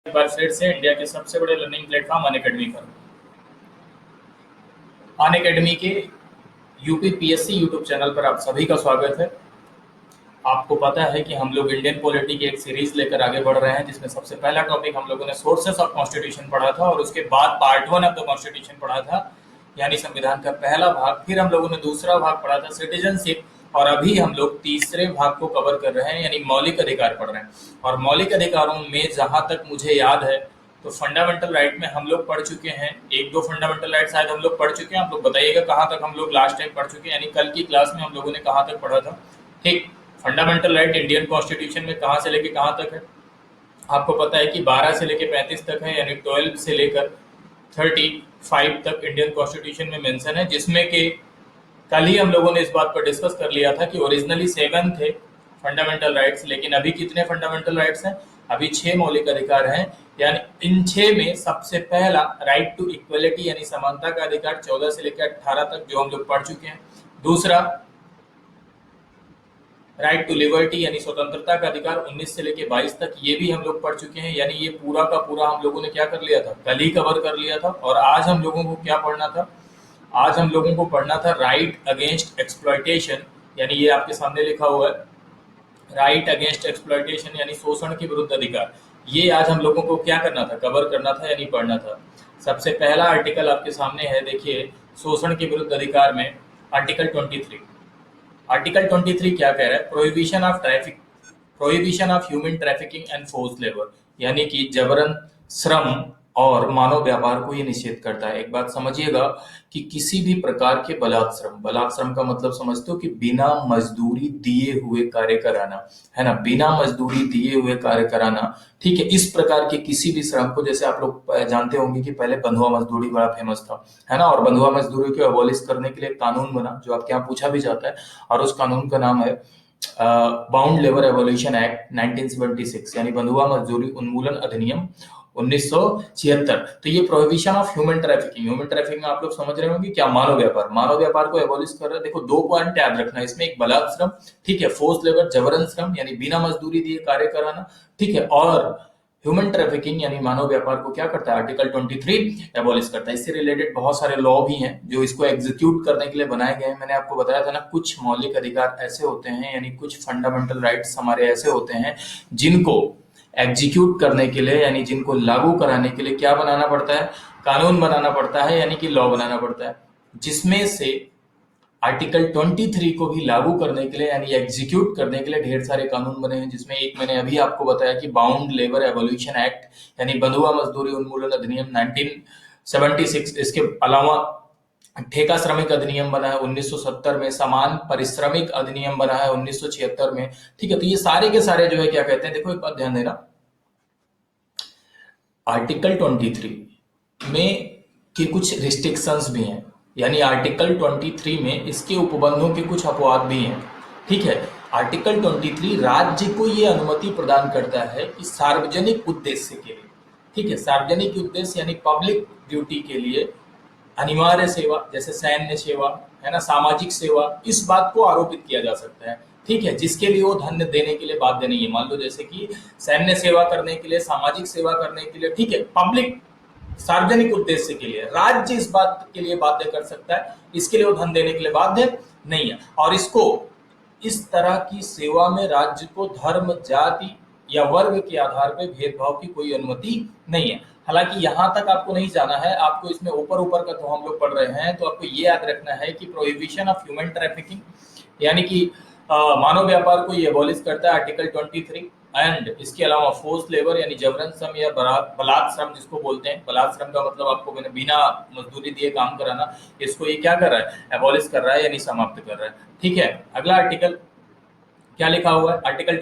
एक बार फिर से इंडिया के सबसे बड़े लर्निंग प्लेटफॉर्म अनअकैडमी पर अनअकैडमी के यूपी पीएससी यूट्यूब चैनल पर आप सभी का स्वागत है। आपको पता है कि हम लोग इंडियन पॉलिटी की एक सीरीज लेकर आगे बढ़ रहे हैं, जिसमें सबसे पहला टॉपिक हम लोगों ने सोर्सेस ऑफ कॉन्स्टिट्यूशन पढ़ा था और उसके बाद पार्ट 1 ऑफ द कॉन्स्टिट्यूशन पढ़ा था, यानी संविधान का पहला भाग। फिर हम लोगों ने दूसरा भाग पढ़ा था सिटीजनशिप, और अभी हम लोग तीसरे भाग को कवर कर रहे हैं, यानी मौलिक अधिकार पढ़ रहे हैं। और मौलिक अधिकारों में जहां तक मुझे याद है तो फंडामेंटल राइट में हम लोग पढ़ चुके हैं, एक दो फंडामेंटल राइट शायद हम लोग पढ़ चुके हैं। आप लोग बताइएगा कहाँ तक हम लोग लास्ट टाइम पढ़ चुके हैं, यानी कल की क्लास में हम लोगों ने कहाँ तक पढ़ा था। ठीक, फंडामेंटल राइट इंडियन कॉन्स्टिट्यूशन में कहाँ से लेके कहाँ तक है आपको पता है कि 12 से लेके 35 तक है, यानी 12 से लेकर 35 तक इंडियन कॉन्स्टिट्यूशन में मेंशन है, जिसमें कि कल ही हम लोगों ने इस बात पर डिस्कस कर लिया था कि ओरिजिनली 7 थे फंडामेंटल राइट्स, लेकिन अभी कितने फंडामेंटल राइट्स हैं? अभी 6 मौलिक अधिकार हैं। यानी इन 6 में सबसे पहला राइट टू इक्वलिटी यानी समानता का अधिकार 14 से लेकर 18 तक, जो हम लोग पढ़ चुके हैं। दूसरा राइट टू लिबर्टी यानी स्वतंत्रता का अधिकार 19 से लेकर 22 तक, ये भी हम लोग पढ़ चुके हैं। यानी ये पूरा का पूरा हम लोगों ने क्या कर लिया था, कल ही कवर कर लिया था। और आज हम लोगों को क्या पढ़ना था? आज हम लोगों को पढ़ना था राइट अगेंस्ट एक्सप्लॉयटेशन, यानी ये आपके सामने लिखा हुआ है, राइट अगेंस्ट एक्सप्लॉयटेशन यानी शोषण के विरुद्ध अधिकार। ये आज हम लोगों को क्या करना था, कवर करना था यानी पढ़ना था। सबसे पहला आर्टिकल आपके सामने है, देखिए शोषण के विरुद्ध अधिकार में आर्टिकल 23। आर्टिकल 23 क्या कह रहा है? Prohibition of human trafficking and forced labour, यानी कि जबरन श्रम और मानव व्यापार को ये निषेध करता है। एक बात समझिएगा कि किसी भी प्रकार के बलात्श्रम का मतलब समझते हो कि बिना मजदूरी दिए हुए कार्य कराना, है ना, बिना मजदूरी दिए हुए कार्य कराना। ठीक है, इस प्रकार के किसी भी श्रम को, जैसे आप लोग जानते होंगे कि पहले बंधुआ मजदूरी बड़ा फेमस था, है ना, और बंधुआ मजदूरी को अबॉलिश करने के लिए एक कानून बना, जो आपके यहाँ पूछा भी जाता है, और उस कानून का नाम है बाउंड लेबर एबोलिशन एक्ट 1976, यानी बंधुआ मजदूरी उन्मूलन अधिनियम 1976। तो ये प्रोहिबिशन ऑफ ह्यूमन ट्रैफिकिंग आप लोग समझ रहे होंगे क्या? मानव व्यापार को एबॉलिश कर रहा है। देखो 2 पॉइंट याद रखना है इसमें, एक बलात्श्रम, ठीक है, फोर्स लेबर जबरन श्रम यानी बिना मजदूरी दिए कार्य कराना, ठीक है, और ह्यूमन ट्रैफिकिंग यानी मानव व्यापार को क्या करता है? आर्टिकल 23 एबॉलिश करता है। इससे रिलेटेड बहुत सारे लॉ भी हैं जो इसको एग्जीक्यूट करने के लिए बनाए गए हैं। मैंने आपको बताया था ना, कुछ मौलिक अधिकार ऐसे होते हैं, यानी कुछ फंडामेंटल राइट्स हमारे ऐसे होते हैं जिनको एग्जीक्यूट करने के लिए, यानी जिनको लागू कराने के लिए क्या बनाना पड़ता है? कानून बनाना पड़ता है, यानी कि लॉ बनाना पड़ता है, जिसमें से आर्टिकल 23 को भी लागू करने के लिए यानी एग्जीक्यूट करने के लिए ढेर सारे कानून बने हैं, जिसमें एक मैंने अभी आपको बताया कि बाउंड लेबर एबोल्यूशन एक्ट यानी बंधुआ मजदूरी उन्मूलन अधिनियम 1976। इसके अलावा ठेका श्रमिक अधिनियम बना है 1970 में, समान परिश्रमिक अधिनियम बना है 1976 में। ठीक है, तो ये सारे के सारे जो है क्या कहते हैं, देखो एक बात ध्यान देना, आर्टिकल 23 में के कुछ रिस्ट्रिक्शंस भी हैं, यानी आर्टिकल 23 में इसके उपबंधों के कुछ अपवाद भी हैं। ठीक है, आर्टिकल 23 राज्य को ये अनुमति प्रदान करता है कि सार्वजनिक उद्देश्य के लिए, ठीक है, सार्वजनिक उद्देश्य यानी पब्लिक ड्यूटी के लिए अनिवार्य सेवा, जैसे सैन्य सेवा, है ना, सामाजिक सेवा, इस बात को आरोपित किया जा सकता है। ठीक है, जिसके लिए वो धन देने के लिए बाध्य नहीं है। मान लो जैसे कि सैन्य सेवा करने के लिए, सामाजिक सेवा करने के लिए, ठीक है, पब्लिक सार्वजनिक उद्देश्य के लिए राज्य इस बात के लिए बाध्य कर सकता है, इसके लिए वो धन देने के लिए बाध्य नहीं है। और इसको इस तरह की सेवा में राज्य को धर्म, जाति या वर्ग के आधार पर भेदभाव की कोई अनुमति नहीं है। हालांकि यहाँ तक आपको नहीं जाना है, आपको इसमें ऊपर ऊपर का तो हम लोग पढ़ रहे हैं, तो आपको ये याद रखना है कि प्रोहिबिशन ऑफ ह्यूमन ट्रैफिकिंग यानी कि मानव व्यापार को ये एबॉलिश करता है आर्टिकल 23, एंड इसके अलावा फोर्स लेबर यानी जबरन श्रम या बलात् श्रम जिसको बोलते हैं, बलात् श्रम का मतलब आपको मैंने बिना मजदूरी दिए काम कराना, इसको ये क्या कर रहा है? एबॉलिश कर रहा है यानी समाप्त कर रहा है। ठीक है, अगला आर्टिकल क्या लिखा हुआ है? Article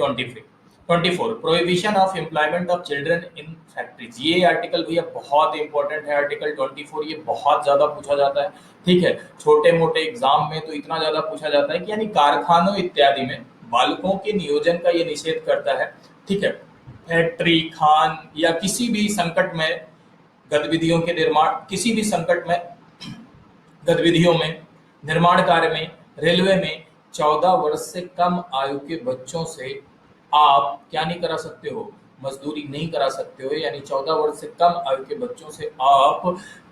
24 prohibition of employment of children in factories. ये आर्टिकल भैया बहुत इंपॉर्टेंट है, आर्टिकल 24, ये बहुत ज्यादा पूछा जाता है। ठीक है, छोटे मोटे एग्जाम में तो इतना ज्यादा पूछा जाता है कि यानी कारखानों इत्यादि में बालकों के नियोजन का ये निषेध करता है। ठीक है, फैक्ट्री, खान या किसी भी संकट में गतिविधियों के निर्माण, किसी भी संकट में गतिविधियों में, निर्माण कार्य में, रेलवे में 14 वर्ष से कम आयु के बच्चों से आप क्या नहीं करा सकते हो? मजदूरी नहीं करा सकते हो, यानी 14 वर्ष से कम आयु के बच्चों से आप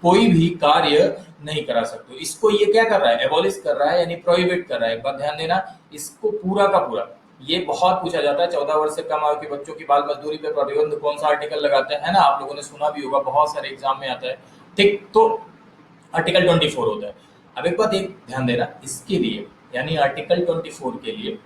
कोई भी कार्य नहीं करा सकते हो। इसको ये क्या कर रहा है, एबॉलिश कर रहा है, यानी प्रोहिबिट कर रहा है। एक बात ध्यान देना, इसको पूरा का पूरा ये बहुत पूछा जाता है, 14 वर्ष से कम आयु के बच्चों की बाल मजदूरी पर प्रतिबंध कौन सा आर्टिकल लगाते हैं, है ना, आप लोगों ने सुना भी होगा, बहुत सारे एग्जाम में आता है। ठीक, तो आर्टिकल 24 होता है। अब एक बात एक ध्यान देना, इसके लिए यानी आर्टिकल 24 के लिए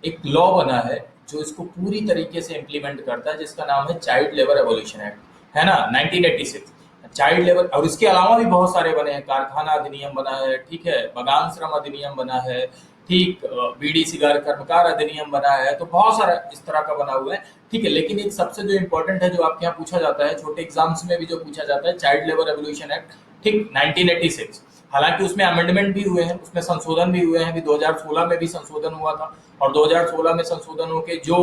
एक लॉ बना है जो इसको पूरी तरीके से इम्प्लीमेंट करता है, जिसका नाम है चाइल्ड लेबर एबोलिशन एक्ट, है ना, 1986। चाइल्ड लेबर, और इसके अलावा भी बहुत सारे बने हैं, कारखाना अधिनियम बना है, ठीक है, बगान श्रम अधिनियम बना है, ठीक, बीड़ी सिगार कर्मकार अधिनियम बना है, तो बहुत सारा इस तरह का बना हुआ है, ठीक है। लेकिन एक सबसे जो इम्पोर्टेंट है, जो आपके यहाँ पूछा जाता है, छोटे एग्जाम्स में भी जो पूछा जाता है, चाइल्ड लेबर एबोलिशन एक्ट, ठीक, 1986। हालांकि उसमें अमेंडमेंट भी हुए हैं, उसमें संशोधन भी हुए हैं, अभी 2016 में भी संशोधन हुआ था, और 2016 में संशोधन होके जो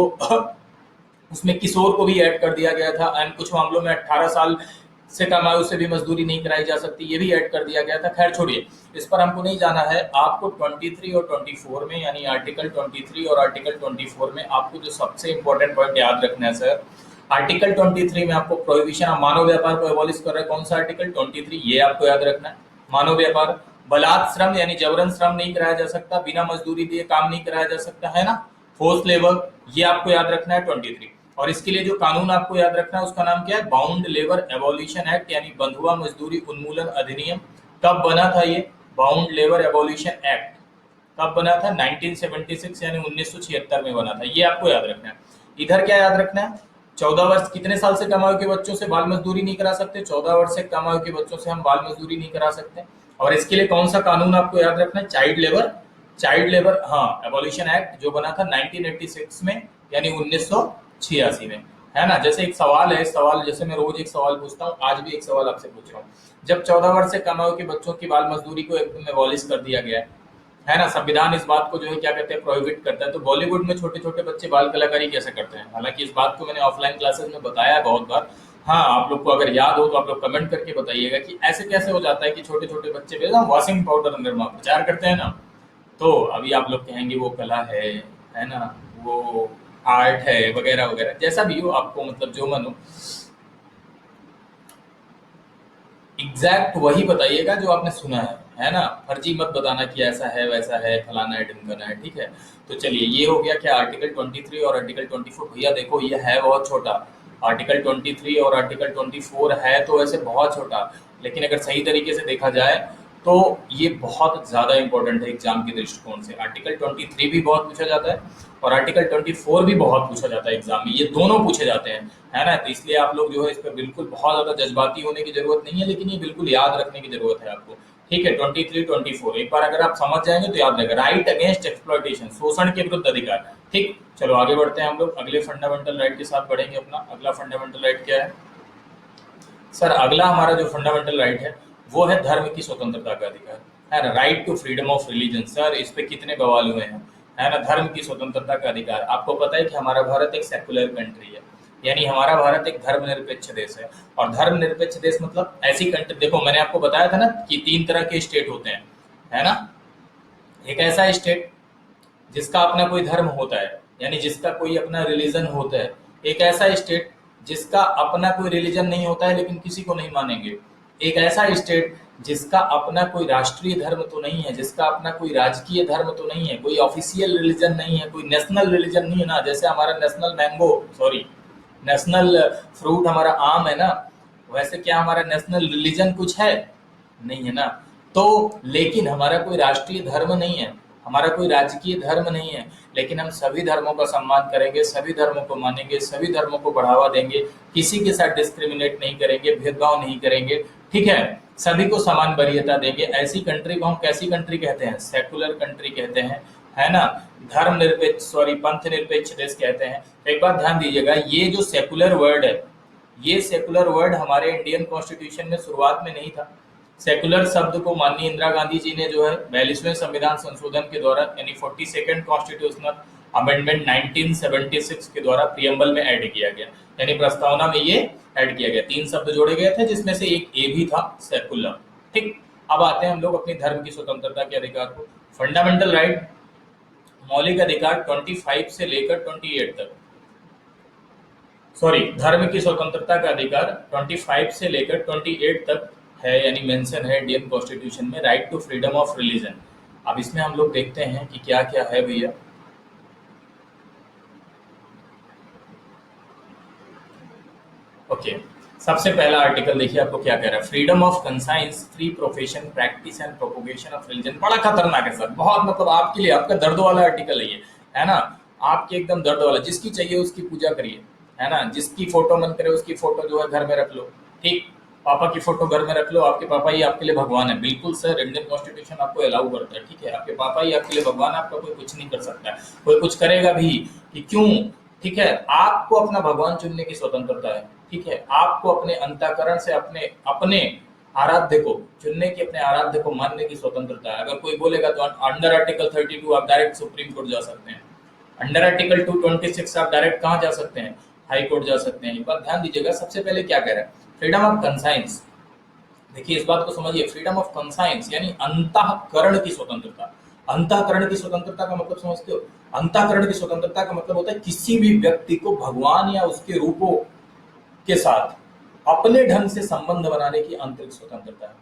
उसमें किशोर को भी ऐड कर दिया गया था, एंड कुछ मामलों में 18 साल से कम आयु से भी मजदूरी नहीं कराई जा सकती, ये भी ऐड कर दिया गया था। खैर छोड़िए, इस पर हमको नहीं जाना है। आपको 23 और 24 में, यानी आर्टिकल 23 और आर्टिकल 24 में आपको जो सबसे इंपॉर्टेंट पॉइंट याद रखना है सर, आर्टिकल 23 में आपको प्रोहिबिशन ऑफ मानव व्यापार को एबॉलिश कर रहा है। कौन सा आर्टिकल 23, ये आपको याद रखना है। मानव व्यापार, बलात् श्रम यानी जबरन श्रम नहीं कराया जा सकता, बिना मजदूरी दिए काम नहीं कराया जा सकता, है ना, फोर्स लेबर, ये आपको याद रखना है 23। और इसके लिए जो कानून आपको याद रखना है उसका नाम क्या है, बाउंड लेबर एबॉलिशन एक्ट, यानी बंधुआ मजदूरी उन्मूलन अधिनियम। कब बना था ये बाउंड लेबर एबॉलिशन एक्ट, कब बना था, 1976 यानी 1976 में बना था, ये आपको याद रखना है। इधर क्या याद रखना है, 14 वर्ष, कितने साल से कम आयु के बच्चों से बाल मजदूरी नहीं करा सकते, 14 वर्ष से कम आयु के बच्चों से हम बाल मजदूरी नहीं करा सकते। और इसके लिए कौन सा कानून आपको याद रखना है, चाइल्ड लेबर, हाँ, एबॉलिशन एक्ट, जो बना था 1986 में, यानी 1986 में, है ना। जैसे एक सवाल है, सवाल जैसे मैं रोज एक सवाल पूछता हूँ, आज भी एक सवाल आपसे पूछ रहा हूँ, जब 14 वर्ष से कम आयु के बच्चों की बाल मजदूरी को एकदम एबॉलिश कर दिया गया है ना, संविधान इस बात को जो है क्या कहते हैं, प्रोहिबिट करता है, तो बॉलीवुड में छोटे छोटे बच्चे बाल कलाकारी कैसे करते हैं। हालांकि इस बात को मैंने ऑफलाइन क्लासेस में बताया है बहुत बार, हाँ, आप लोग को अगर याद हो तो आप लोग कमेंट करके बताइएगा कि ऐसे कैसे हो जाता है कि छोटे छोटे बच्चे बेटा वॉशिंग पाउडर निर्मा प्रचार करते हैं ना, तो अभी आप लोग कहेंगे वो कला है ना, वो आर्ट है, वगैरह वगैरह, जैसा भी हो, आपको मतलब जो मन हो, एग्जैक्ट वही बताइएगा जो आपने सुना है ना, फर्जी मत बताना कि ऐसा है वैसा है, फलाना है ढिमकाना है, ठीक है। तो चलिए, ये हो गया क्या आर्टिकल 23 और आर्टिकल 24। भैया देखो, ये है बहुत छोटा, आर्टिकल 23 और आर्टिकल 24 है तो वैसे बहुत छोटा, लेकिन अगर सही तरीके से देखा जाए तो ये बहुत ज्यादा इंपॉर्टेंट है एग्जाम के दृष्टिकोण से। आर्टिकल 23 भी बहुत पूछा जाता है और आर्टिकल 24 भी बहुत पूछा जाता है एग्जाम में, ये दोनों पूछे जाते हैं, है ना। तो इसलिए आप लोग जो है इस पर बिल्कुल बहुत ज्यादा जज्बाती होने की जरूरत नहीं है, लेकिन ये बिल्कुल याद रखने की जरूरत है आपको, ठीक है। 23, 24 एक बार अगर आप समझ जाएंगे तो याद रहेगा। राइट अगेंस्ट एक्सप्लॉयटेशन, शोषण के विरुद्ध अधिकार, ठीक। चलो आगे बढ़ते हैं हम लोग, अगले फंडामेंटल राइट के साथ बढ़ेंगे। अपना अगला फंडामेंटल राइट क्या है सर, अगला हमारा जो फंडामेंटल राइट है वो है धर्म की स्वतंत्रता का अधिकार, है ना, right to freedom of religion. Sir इस पे कितने बवाल हुए हैं, है ना, धर्म की स्वतंत्रता का अधिकार। आपको पता है कि हमारा भारत एक सेकुलर कंट्री है, यानी हमारा भारत एक धर्मनिरपेक्ष देश है। और धर्मनिरपेक्ष देश मतलब ऐसी कंट्री, देखो मैंने आपको बताया था ना कि 3 तरह के स्टेट होते हैं, है ना। एक ऐसा स्टेट जिसका अपना कोई धर्म होता है, यानी जिसका कोई अपना रिलीजन होता है। एक ऐसा स्टेट जिसका अपना कोई रिलीजन नहीं होता है लेकिन किसी को नहीं मानेंगे। एक ऐसा स्टेट जिसका अपना कोई राष्ट्रीय धर्म तो नहीं है, जिसका अपना कोई राजकीय धर्म तो नहीं है, कोई ऑफिशियल रिलीजन नहीं है, कोई नेशनल रिलीजन नहीं है ना, जैसे हमारा national mango, sorry, national fruit हमारा आम है ना, वैसे क्या हमारा नेशनल रिलीजन कुछ है, नहीं है ना। तो लेकिन हमारा कोई राष्ट्रीय धर्म नहीं है, हमारा कोई राजकीय धर्म नहीं है, लेकिन हम सभी धर्मों का सम्मान करेंगे, सभी धर्मों को मानेंगे, सभी धर्मों को बढ़ावा देंगे, किसी के साथ डिस्क्रिमिनेट नहीं करेंगे, भेदभाव नहीं करेंगे, ठीक है, सभी को समान वरीयता देंगे। ऐसी कंट्री को हम कैसी कंट्री कहते हैं, सेकुलर कंट्री कहते हैं, है ना, धर्म निरपेक्ष, सॉरी, पंथ निरपेक्ष देश कहते हैं। एक बात ध्यान दीजिएगा, ये जो सेकुलर वर्ड है, ये सेकुलर वर्ड हमारे इंडियन कॉन्स्टिट्यूशन में शुरुआत में नहीं था। सेकुलर शब्द को माननीय इंदिरा गांधी जी ने जो है 42वें संविधान संशोधन के द्वारा, यानी 42nd कॉन्स्टिट्यूशनल अमेंडमेंट 1976 के द्वारा प्रियम्बल में ऐड किया गया, यानी प्रस्तावना में ये ऐड किया गया। 3 शब्द जोड़े गए थे जिसमें से एक ए भी था, सेकुलर, ठीक। अब आते हैं हम लोग अपनी धर्म की स्वतंत्रता के अधिकार को। फंडामेंटल राइट, मौलिक अधिकार 25 से लेकर 28 तक, सॉरी, धर्म की स्वतंत्रता का अधिकार 25 से लेकर 28 तक है, यानी मेंशन है इंडियन कॉन्स्टिट्यूशन में, right to freedom of religion. अब इसमें हम लोग देखते हैं कि क्या क्या है भैया। ओके, सबसे पहला आर्टिकल देखिए आपको क्या कह रहा है, freedom of conscience, free profession, practice and propagation of religion. बड़ा खतरनाक है सर, बहुत मतलब आपके लिए आपका दर्द वाला आर्टिकल है ये, है ना। आपके एकदम दर्द वाला, जिसकी चाहिए उसकी पूजा करिए, है ना। जिसकी फोटो मन करे उसकी फोटो जो है घर में रख लो, ठीक। पापा की फोटो घर में रख लो, आपके पापा ही आपके लिए भगवान है। बिल्कुल सर, इंडियन कॉन्स्टिट्यूशन आपको अलाउ करता है, ठीक है। आपके पापा ही आपके लिए भगवान है, आपका कोई कुछ नहीं कर सकता है, कोई कुछ करेगा भी कि क्यों, ठीक है। आपको अपना भगवान चुनने की स्वतंत्रता है, ठीक है। आपको अपने अंतःकरण से अपने अपने आराध्य को चुनने की, अपने आराध्य को मानने की स्वतंत्रता है। अगर कोई बोलेगा तो अंडर आर्टिकल 32 आप डायरेक्ट सुप्रीम कोर्ट जा सकते हैं, अंडर आर्टिकल 226 आप डायरेक्ट कहाँ जा सकते हैं, हाई कोर्ट जा सकते हैं। एक बात ध्यान दीजिएगा, सबसे पहले क्या कह रहा है, फ्रीडम ऑफ कंसाइंस। देखिए इस बात को समझिए, फ्रीडम ऑफ कंसाइंस यानी अंतःकरण की स्वतंत्रता। अंतःकरण की स्वतंत्रता का मतलब समझते हो, अंतःकरण की स्वतंत्रता का मतलब होता है किसी भी व्यक्ति को भगवान या उसके रूपों के साथ अपने ढंग से संबंध बनाने की आंतरिक स्वतंत्रता है।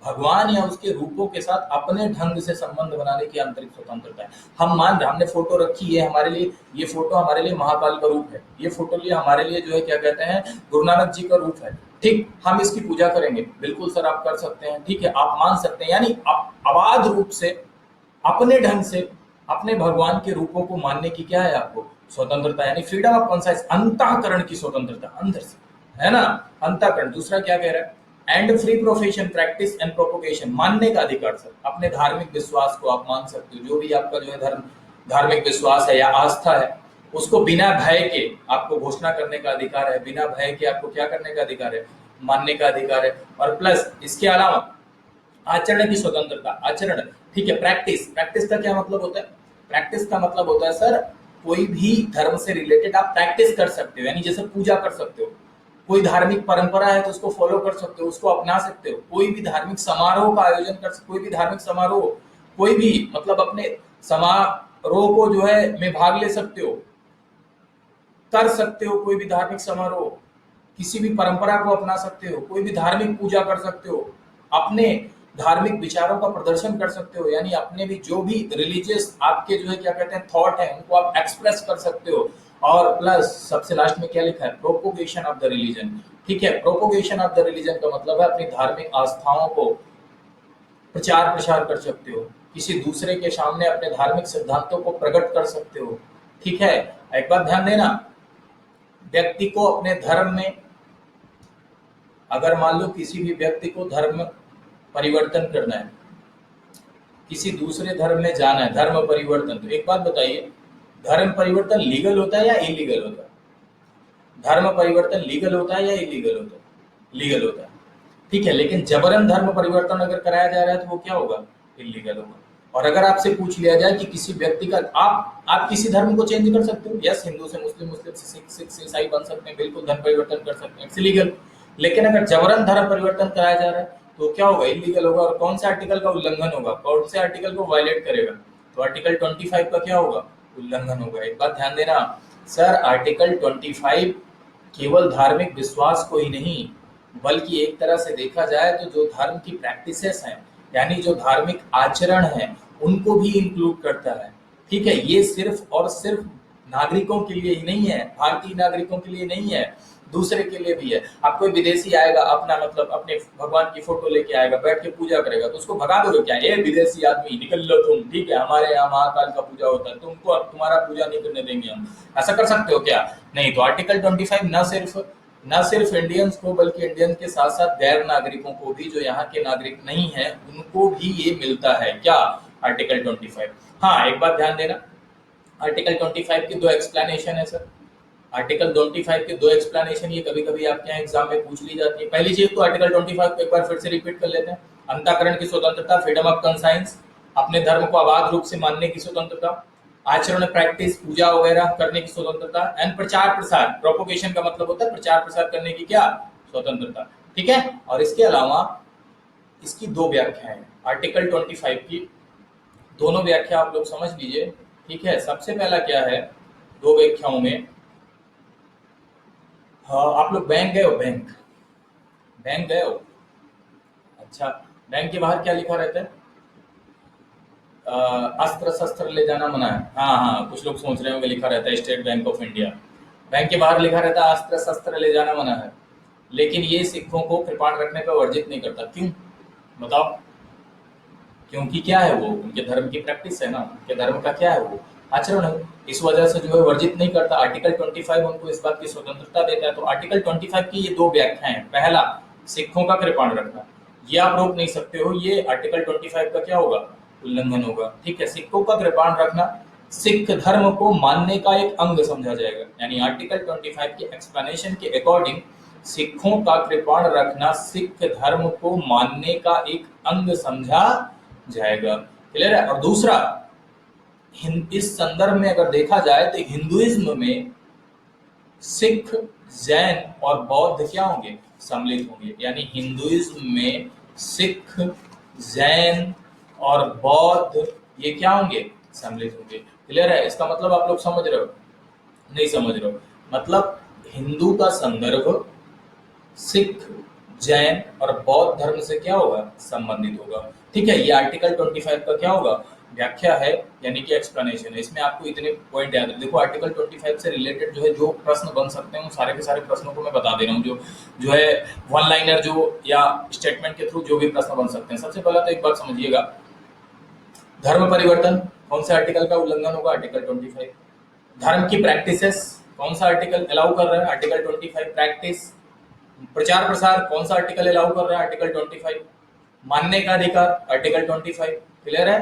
भगवान या उसके रूपों के साथ अपने ढंग से संबंध बनाने की आंतरिक स्वतंत्रता है। हम मान रहे, हमने फोटो रखी है हमारे लिए, ये फोटो हमारे लिए महाकाल का रूप है, ये फोटो लिए हमारे लिए जो है क्या कहते हैं, गुरु नानक जी का रूप है, ठीक। हम इसकी पूजा करेंगे, बिल्कुल सर आप कर सकते हैं, ठीक है। आप मान सकते हैं, यानी अबाध रूप से अपने ढंग से अपने भगवान के रूपों को मानने की क्या है आपको स्वतंत्रता, यानी फ्रीडम ऑफ कॉन्साइंस, अंतःकरण की स्वतंत्रता अंदर से, है ना। अंतःकरण। दूसरा क्या कह रहा है, and free profession, practice and propagation, मानने का अधिकार सर, अपने धार्मिक विश्वास को आप मान सकते हो, जो भी आपका जो है धर्म धार्मिक विश्वास है या आस्था है, उसको बिना भय के आपको घोषणा करने का अधिकार है, बिना भय के आपको क्या करने का अधिकार है, मानने का अधिकार है। और प्लस इसके अलावा आचरण की स्वतंत्रता, आचरण, ठीक है। प्रैक्टिस, प्रैक्टिस का क्या मतलब होता है, प्रैक्टिस का मतलब होता है सर, कोई भी धर्म से रिलेटेड आप प्रैक्टिस कर सकते हो, यानी जैसे पूजा कर सकते हो, कोई धार्मिक परंपरा है तो उसको फॉलो कर सकते हो, उसको अपना सकते हो, कोई भी धार्मिक समारोह का आयोजन कर सकते, कोई भी धार्मिक समारोह, कोई भी मतलब अपने समारोह को जो है में भाग ले सकते हो, कर सकते हो, कोई भी धार्मिक समारोह, किसी भी परंपरा को अपना सकते हो, कोई भी धार्मिक पूजा कर सकते हो, अपने धार्मिक विचारों का प्रदर्शन कर सकते हो, यानी अपने भी जो भी रिलीजियस आपके जो है क्या कहते हैं थॉट है उनको आप एक्सप्रेस कर सकते हो। और प्लस सबसे लास्ट में क्या लिखा है, प्रोपोगेशन ऑफ द रिलीजन, ठीक है। प्रोपोगेशन ऑफ द रिलीजन का मतलब है अपनी धार्मिक आस्थाओं को प्रचार प्रसार कर सकते हो, किसी दूसरे के सामने अपने धार्मिक सिद्धांतों को प्रकट कर सकते हो, ठीक है। एक बात ध्यान देना, व्यक्ति को अपने धर्म में, अगर मान लो किसी भी व्यक्ति को धर्म परिवर्तन करना है, किसी दूसरे धर्म में जाना है, धर्म परिवर्तन, तो एक बात बताइए, धर्म परिवर्तन लीगल होता है या इलीगल होता है, धर्म परिवर्तन लीगल होता है या इलीगल होता है, लीगल होता है, ठीक है। लेकिन जबरन धर्म परिवर्तन अगर कराया जा रहा है तो वो क्या होगा, इलीगल होगा। और अगर आपसे पूछ लिया जाए कि किसी व्यक्ति का आप किसी धर्म को चेंज कर सकते हो, यस, हिंदू से मुस्लिम, मुस्लिम से सिख, सिख से ईसाई बन सकते हैं, बिल्कुल धर्म परिवर्तन कर सकते हैं, इट्स इलीगल। लेकिन अगर जबरन धर्म परिवर्तन कराया जा रहा है तो क्या होगा, इलीगल होगा। और कौन से आर्टिकल का उल्लंघन होगा, कौन से आर्टिकल को वायलेट करेगा, तो आर्टिकल 25 का क्या होगा, उल्लंघन होगा। एक बात ध्यान देना सर, आर्टिकल 25 केवल धार्मिक विश्वास को ही नहीं, बल्कि एक तरह से देखा जाए तो जो धर्म की प्रैक्टिसेस हैं, यानी जो धार्मिक आचरण है, उनको भी इंक्लूड करता है, ठीक है। ये सिर्फ और सिर्फ नागरिकों के लिए ही नहीं है, भारतीय नागरिकों के लिए नहीं है, दूसरे के लिए भी है। अब कोई विदेशी आएगा, अपना मतलब अपने भगवान की फोटो लेके आएगा, बैठ के पूजा करेगा, तो उसको भगा दोगे क्या, ये विदेशी आदमी निकल लो तुम, ठीक है, हमारे यहाँ महाकाल का पूजा होता है, तुमको तुम्हारा पूजा नहीं करने देंगे हम, ऐसा कर सकते हो क्या, नहीं। तो आर्टिकल 25 न सिर्फ इंडियंस को, बल्कि इंडियंस के साथ साथ गैर नागरिकों को भी, जो यहाँ के नागरिक नहीं है, उनको भी ये मिलता है क्या, आर्टिकल 25। हाँ, एक बात ध्यान देना, आर्टिकल 25 की दो एक्सप्लेनेशन है सर, आर्टिकल 25 के दो एक्सप्लेनेशन ये कभी कभी आपके यहाँ एग्जाम में पूछ ली जाती है। पहली चीज तो आर्टिकल 25 को एक बार फिर से रिपीट कर लेते हैं, अंतःकरण की स्वतंत्रता, फ्रीडम ऑफ कंसाइंस, अपने धर्म को अबाध रूप से मानने की स्वतंत्रता, आचरण, प्रैक्टिस, पूजा वगैरह करने की स्वतंत्रता, एंड प्रचार प्रसार, प्रोपोगेशन का मतलब होता है प्रचार प्रसार करने की क्या, स्वतंत्रता, ठीक है। और इसके अलावा इसकी दो व्याख्याएं हैं आर्टिकल 25 की, दोनों व्याख्या आप लोग समझ लीजिए, ठीक है। सबसे पहला क्या है, दो व्याख्याओं में आप लोग बैंक गए हो? बैंक बैंक गए हो? अच्छा, बैंक के बाहर क्या लिखा रहता है? अ, अस्त्र शस्त्र ले जाना मना है। हाँ हाँ, कुछ लोग सोच रहे होंगे लिखा रहता है state bank of India. Bank के बाहर लिखा रहता है अस्त्र शस्त्र ले जाना मना है, लेकिन ये सिखों को कृपाण रखने पर वर्जित नहीं करता। क्यों बताओ? क्योंकि क्या है, वो उनके धर्म की प्रैक्टिस है ना, उनके धर्म का क्या है, वो आचरण है। इस वजह से जो है वर्जित नहीं करता। आर्टिकल 25 उनको इस बात की स्वतंत्रता देता है। तो आर्टिकल 25 की ये दो व्याख्याएं हैं। पहला, सिखों का कृपाण रखना, ये आप रोक नहीं सकते हो, ये आर्टिकल 25 का क्या होगा? उल्लंघन होगा। ठीक है, सिखों का कृपाण रखना सिख धर्म को मानने का एक अंग समझा जाएगा। यानी आर्टिकल 25 के एक्सप्लेनेशन के अकॉर्डिंग सिखों का कृपाण रखना सिख धर्म को मानने का एक अंग समझा जाएगा। क्लियर है? और दूसरा, इस संदर्भ में अगर देखा जाए तो हिंदुइज्म में सिख, जैन और बौद्ध क्या होंगे? सम्मिलित होंगे। यानी हिंदुइज्म में सिख, जैन और बौद्ध ये क्या होंगे? सम्मिलित होंगे। क्लियर है? इसका मतलब आप लोग समझ रहे हो? नहीं समझ रहे हो? मतलब हिंदू का संदर्भ सिख, जैन और बौद्ध धर्म से क्या होगा? संबंधित होगा। ठीक है, ये आर्टिकल 25 का क्या होगा? व्याख्या है, यानी कि एक्सप्लेनेशन है। इसमें आपको इतने पॉइंट याद है। देखो, आर्टिकल 25 से रिलेटेड जो है जो प्रश्न बन सकते हैं, उन सारे के सारे प्रश्नों को मैं बता दे रहा हूँ। जो है वन लाइनर जो या स्टेटमेंट के थ्रू जो भी प्रश्न बन सकते हैं। सबसे पहला तो एक बात समझिएगा, धर्म परिवर्तन कौन से आर्टिकल का उल्लंघन होगा? आर्टिकल 25। धर्म की प्रैक्टिसेस कौन सा आर्टिकल अलाउ कर रहा है? आर्टिकल 25। प्रैक्टिस, प्रचार प्रसार कौन सा आर्टिकल अलाउ कर रहा है? आर्टिकल 25। मानने का अधिकार आर्टिकल 25। क्लियर है?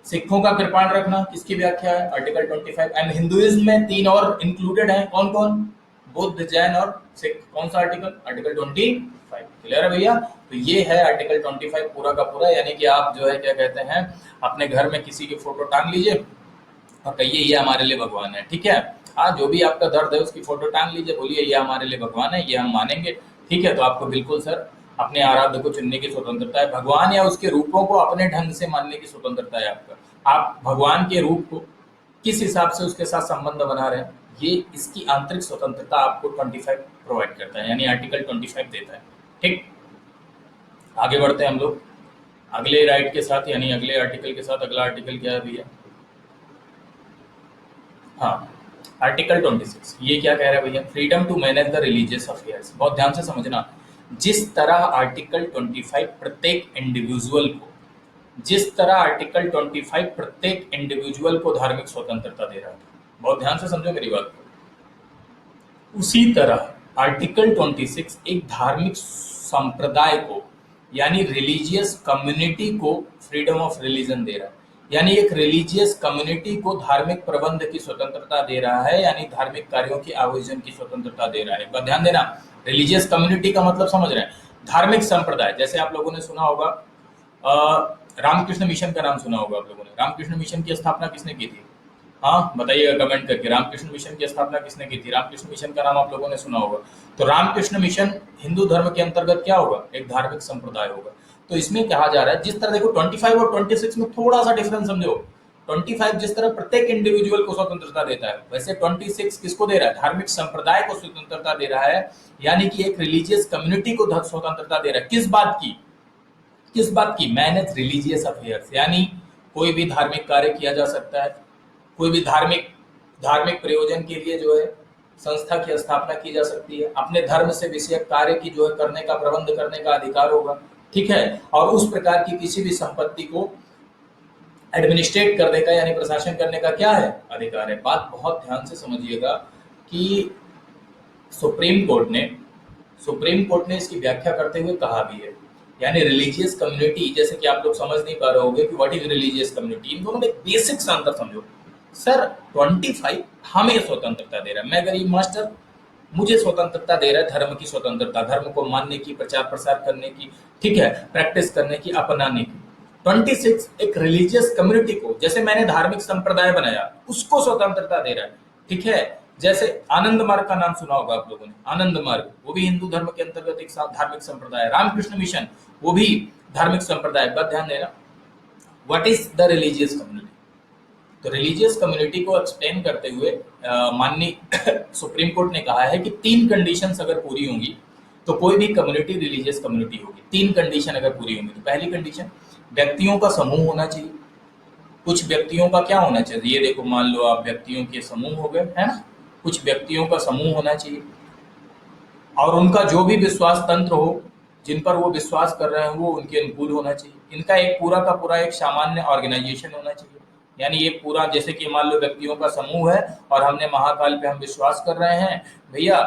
सिखों का कृपाण रखना किसकी व्याख्या है? आर्टिकल 25। एंड हिंदुइज्म में तीन और इंक्लूडेड हैं, कौन कौन? बुद्ध, जैन और सिख। कौन सा आर्टिकल? आर्टिकल 25। क्लियर है भैया? तो ये है आर्टिकल 25 पूरा का पूरा। यानी कि आप जो है क्या कहते हैं, अपने घर में किसी की फोटो टांग लीजिए और कहिए ये हमारे लिए भगवान है। ठीक है? हाँ, जो भी आपका दर्द है उसकी फोटो टांग लीजिए, बोलिए ये हमारे लिए भगवान है, ये हम मानेंगे। ठीक है? तो आपको बिल्कुल सर अपने आराध्य को चुनने की स्वतंत्रता है। भगवान या उसके रूपों को अपने ढंग से मानने की स्वतंत्रता है आपका। आप भगवान के रूप को किस हिसाब से उसके साथ संबंध बना रहे हैं, ये इसकी आंतरिक स्वतंत्रता आपको 25 प्रोवाइड करता है, यानी आर्टिकल 25 देता है। ठीक, आगे बढ़ते हैं हम लोग अगले राइट के साथ, यानी अगले आर्टिकल के साथ। अगला आर्टिकल क्या है भैया? हाँ, आर्टिकल 26 ये क्या कह रहा है भैया? Freedom to manage the religious affairs. बहुत ध्यान से समझना, जिस तरह आर्टिकल 25 प्रत्येक इंडिविजुअल को, जिस तरह आर्टिकल 25 प्रत्येक इंडिविजुअल को धार्मिक स्वतंत्रता दे रहा है, बहुत ध्यान से समझो मेरी बात को, उसी तरह आर्टिकल 26 एक धार्मिक संप्रदाय को, यानी रिलीजियस कम्युनिटी को फ्रीडम ऑफ रिलीजन दे रहा है। यानी एक रिलीजियस कम्युनिटी को धार्मिक प्रबंध की स्वतंत्रता दे रहा है, यानी धार्मिक कार्यों के आयोजन की स्वतंत्रता दे रहा है। एक बात ध्यान देना, रिलीजियस कम्युनिटी का मतलब समझ रहे हैं? धार्मिक संप्रदाय। जैसे आप लोगों ने सुना होगा रामकृष्ण मिशन का नाम सुना होगा आप लोगों ने। रामकृष्ण मिशन की स्थापना किसने की थी? हाँ, बताइएगा कमेंट करके, रामकृष्ण मिशन की स्थापना किसने की थी? रामकृष्ण मिशन का नाम आप लोगों ने सुना होगा। तो रामकृष्ण मिशन हिंदू धर्म के अंतर्गत क्या होगा? एक धार्मिक संप्रदाय होगा। तो इसमें कहा जा रहा है, जिस तरह देखो 25 और 26 में थोड़ा सा डिफरेंस समझो। 25 जिस तरह प्रत्येक इंडिविजुअल को स्वतंत्रता देता है, वैसे 26 किसको दे रहा है? धार्मिक संप्रदाय को स्वतंत्रता दे रहा है, यानी कि एक रिलीजियस कम्युनिटी को स्वतंत्रता दे रहा है। किस बात की? किस बात की? मैनेज रिलीजियस अफेयर्स, यानी कोई भी धार्मिक कार्य किया जा सकता है, कोई भी धार्मिक धार्मिक प्रयोजन के लिए जो है संस्था की स्थापना की जा सकती है, अपने धर्म से विषयक कार्य की जो है करने का, प्रबंध करने का अधिकार होगा। ठीक है? और उस प्रकार की किसी भी संपत्ति को एडमिनिस्ट्रेट करने का, यानी प्रशासन करने का क्या है? अधिकार है। बात बहुत ध्यान से समझिएगा कि सुप्रीम कोर्ट ने सुप्रीम कोर्ट ने इसकी व्याख्या करते हुए कहा भी है, यानी रिलीजियस कम्युनिटी, जैसे कि आप लोग समझ नहीं पा रहे होंगे कि व्हाट इज रिलीजियस कम्युनिटी। इन दोनों में बेसिक सा अंतर समझो। सर 25 हमें स्वतंत्रता दे रहा है, मैं गरीब मास्टर, मुझे स्वतंत्रता दे रहा है, धर्म की स्वतंत्रता, धर्म को मानने की, प्रचार प्रसार करने की, ठीक है, प्रैक्टिस करने की, अपनाने की। 26 एक रिलीजियस कम्युनिटी को, जैसे मैंने धार्मिक संप्रदाय बनाया, उसको स्वतंत्रता दे रहा है। ठीक है? जैसे आनंद मार्ग का नाम सुना होगा आप लोगों ने। आनंद मार्ग वो भी हिंदू धर्म के अंतर्गत एक धार्मिक संप्रदाय है। रामकृष्ण मिशन वो भी धार्मिक संप्रदाय। बात ध्यान देना, what is the religious community? तो रिलीजियस कम्युनिटी को एक्सप्लेन करते हुए माननीय सुप्रीम कोर्ट ने कहा है कि 3 कंडीशंस अगर पूरी होंगी तो कोई भी कम्युनिटी रिलीजियस कम्युनिटी होगी। 3 कंडीशन अगर पूरी होंगी तो पहली कंडीशन, व्यक्तियों का समूह होना चाहिए। कुछ व्यक्तियों का क्या होना चाहिए, ये देखो मान लो आप व्यक्तियों के समूह हो गए, है ना, कुछ व्यक्तियों का समूह होना चाहिए और उनका जो भी विश्वास तंत्र हो, जिन पर वो विश्वास कर रहे हैं वो उनके अनुकूल होना चाहिए। इनका एक पूरा का पूरा एक सामान्य ऑर्गेनाइजेशन होना चाहिए। यानी एक पूरा, जैसे कि मान लो व्यक्तियों का समूह है और हमने महाकाल पे हम विश्वास कर रहे हैं भैया,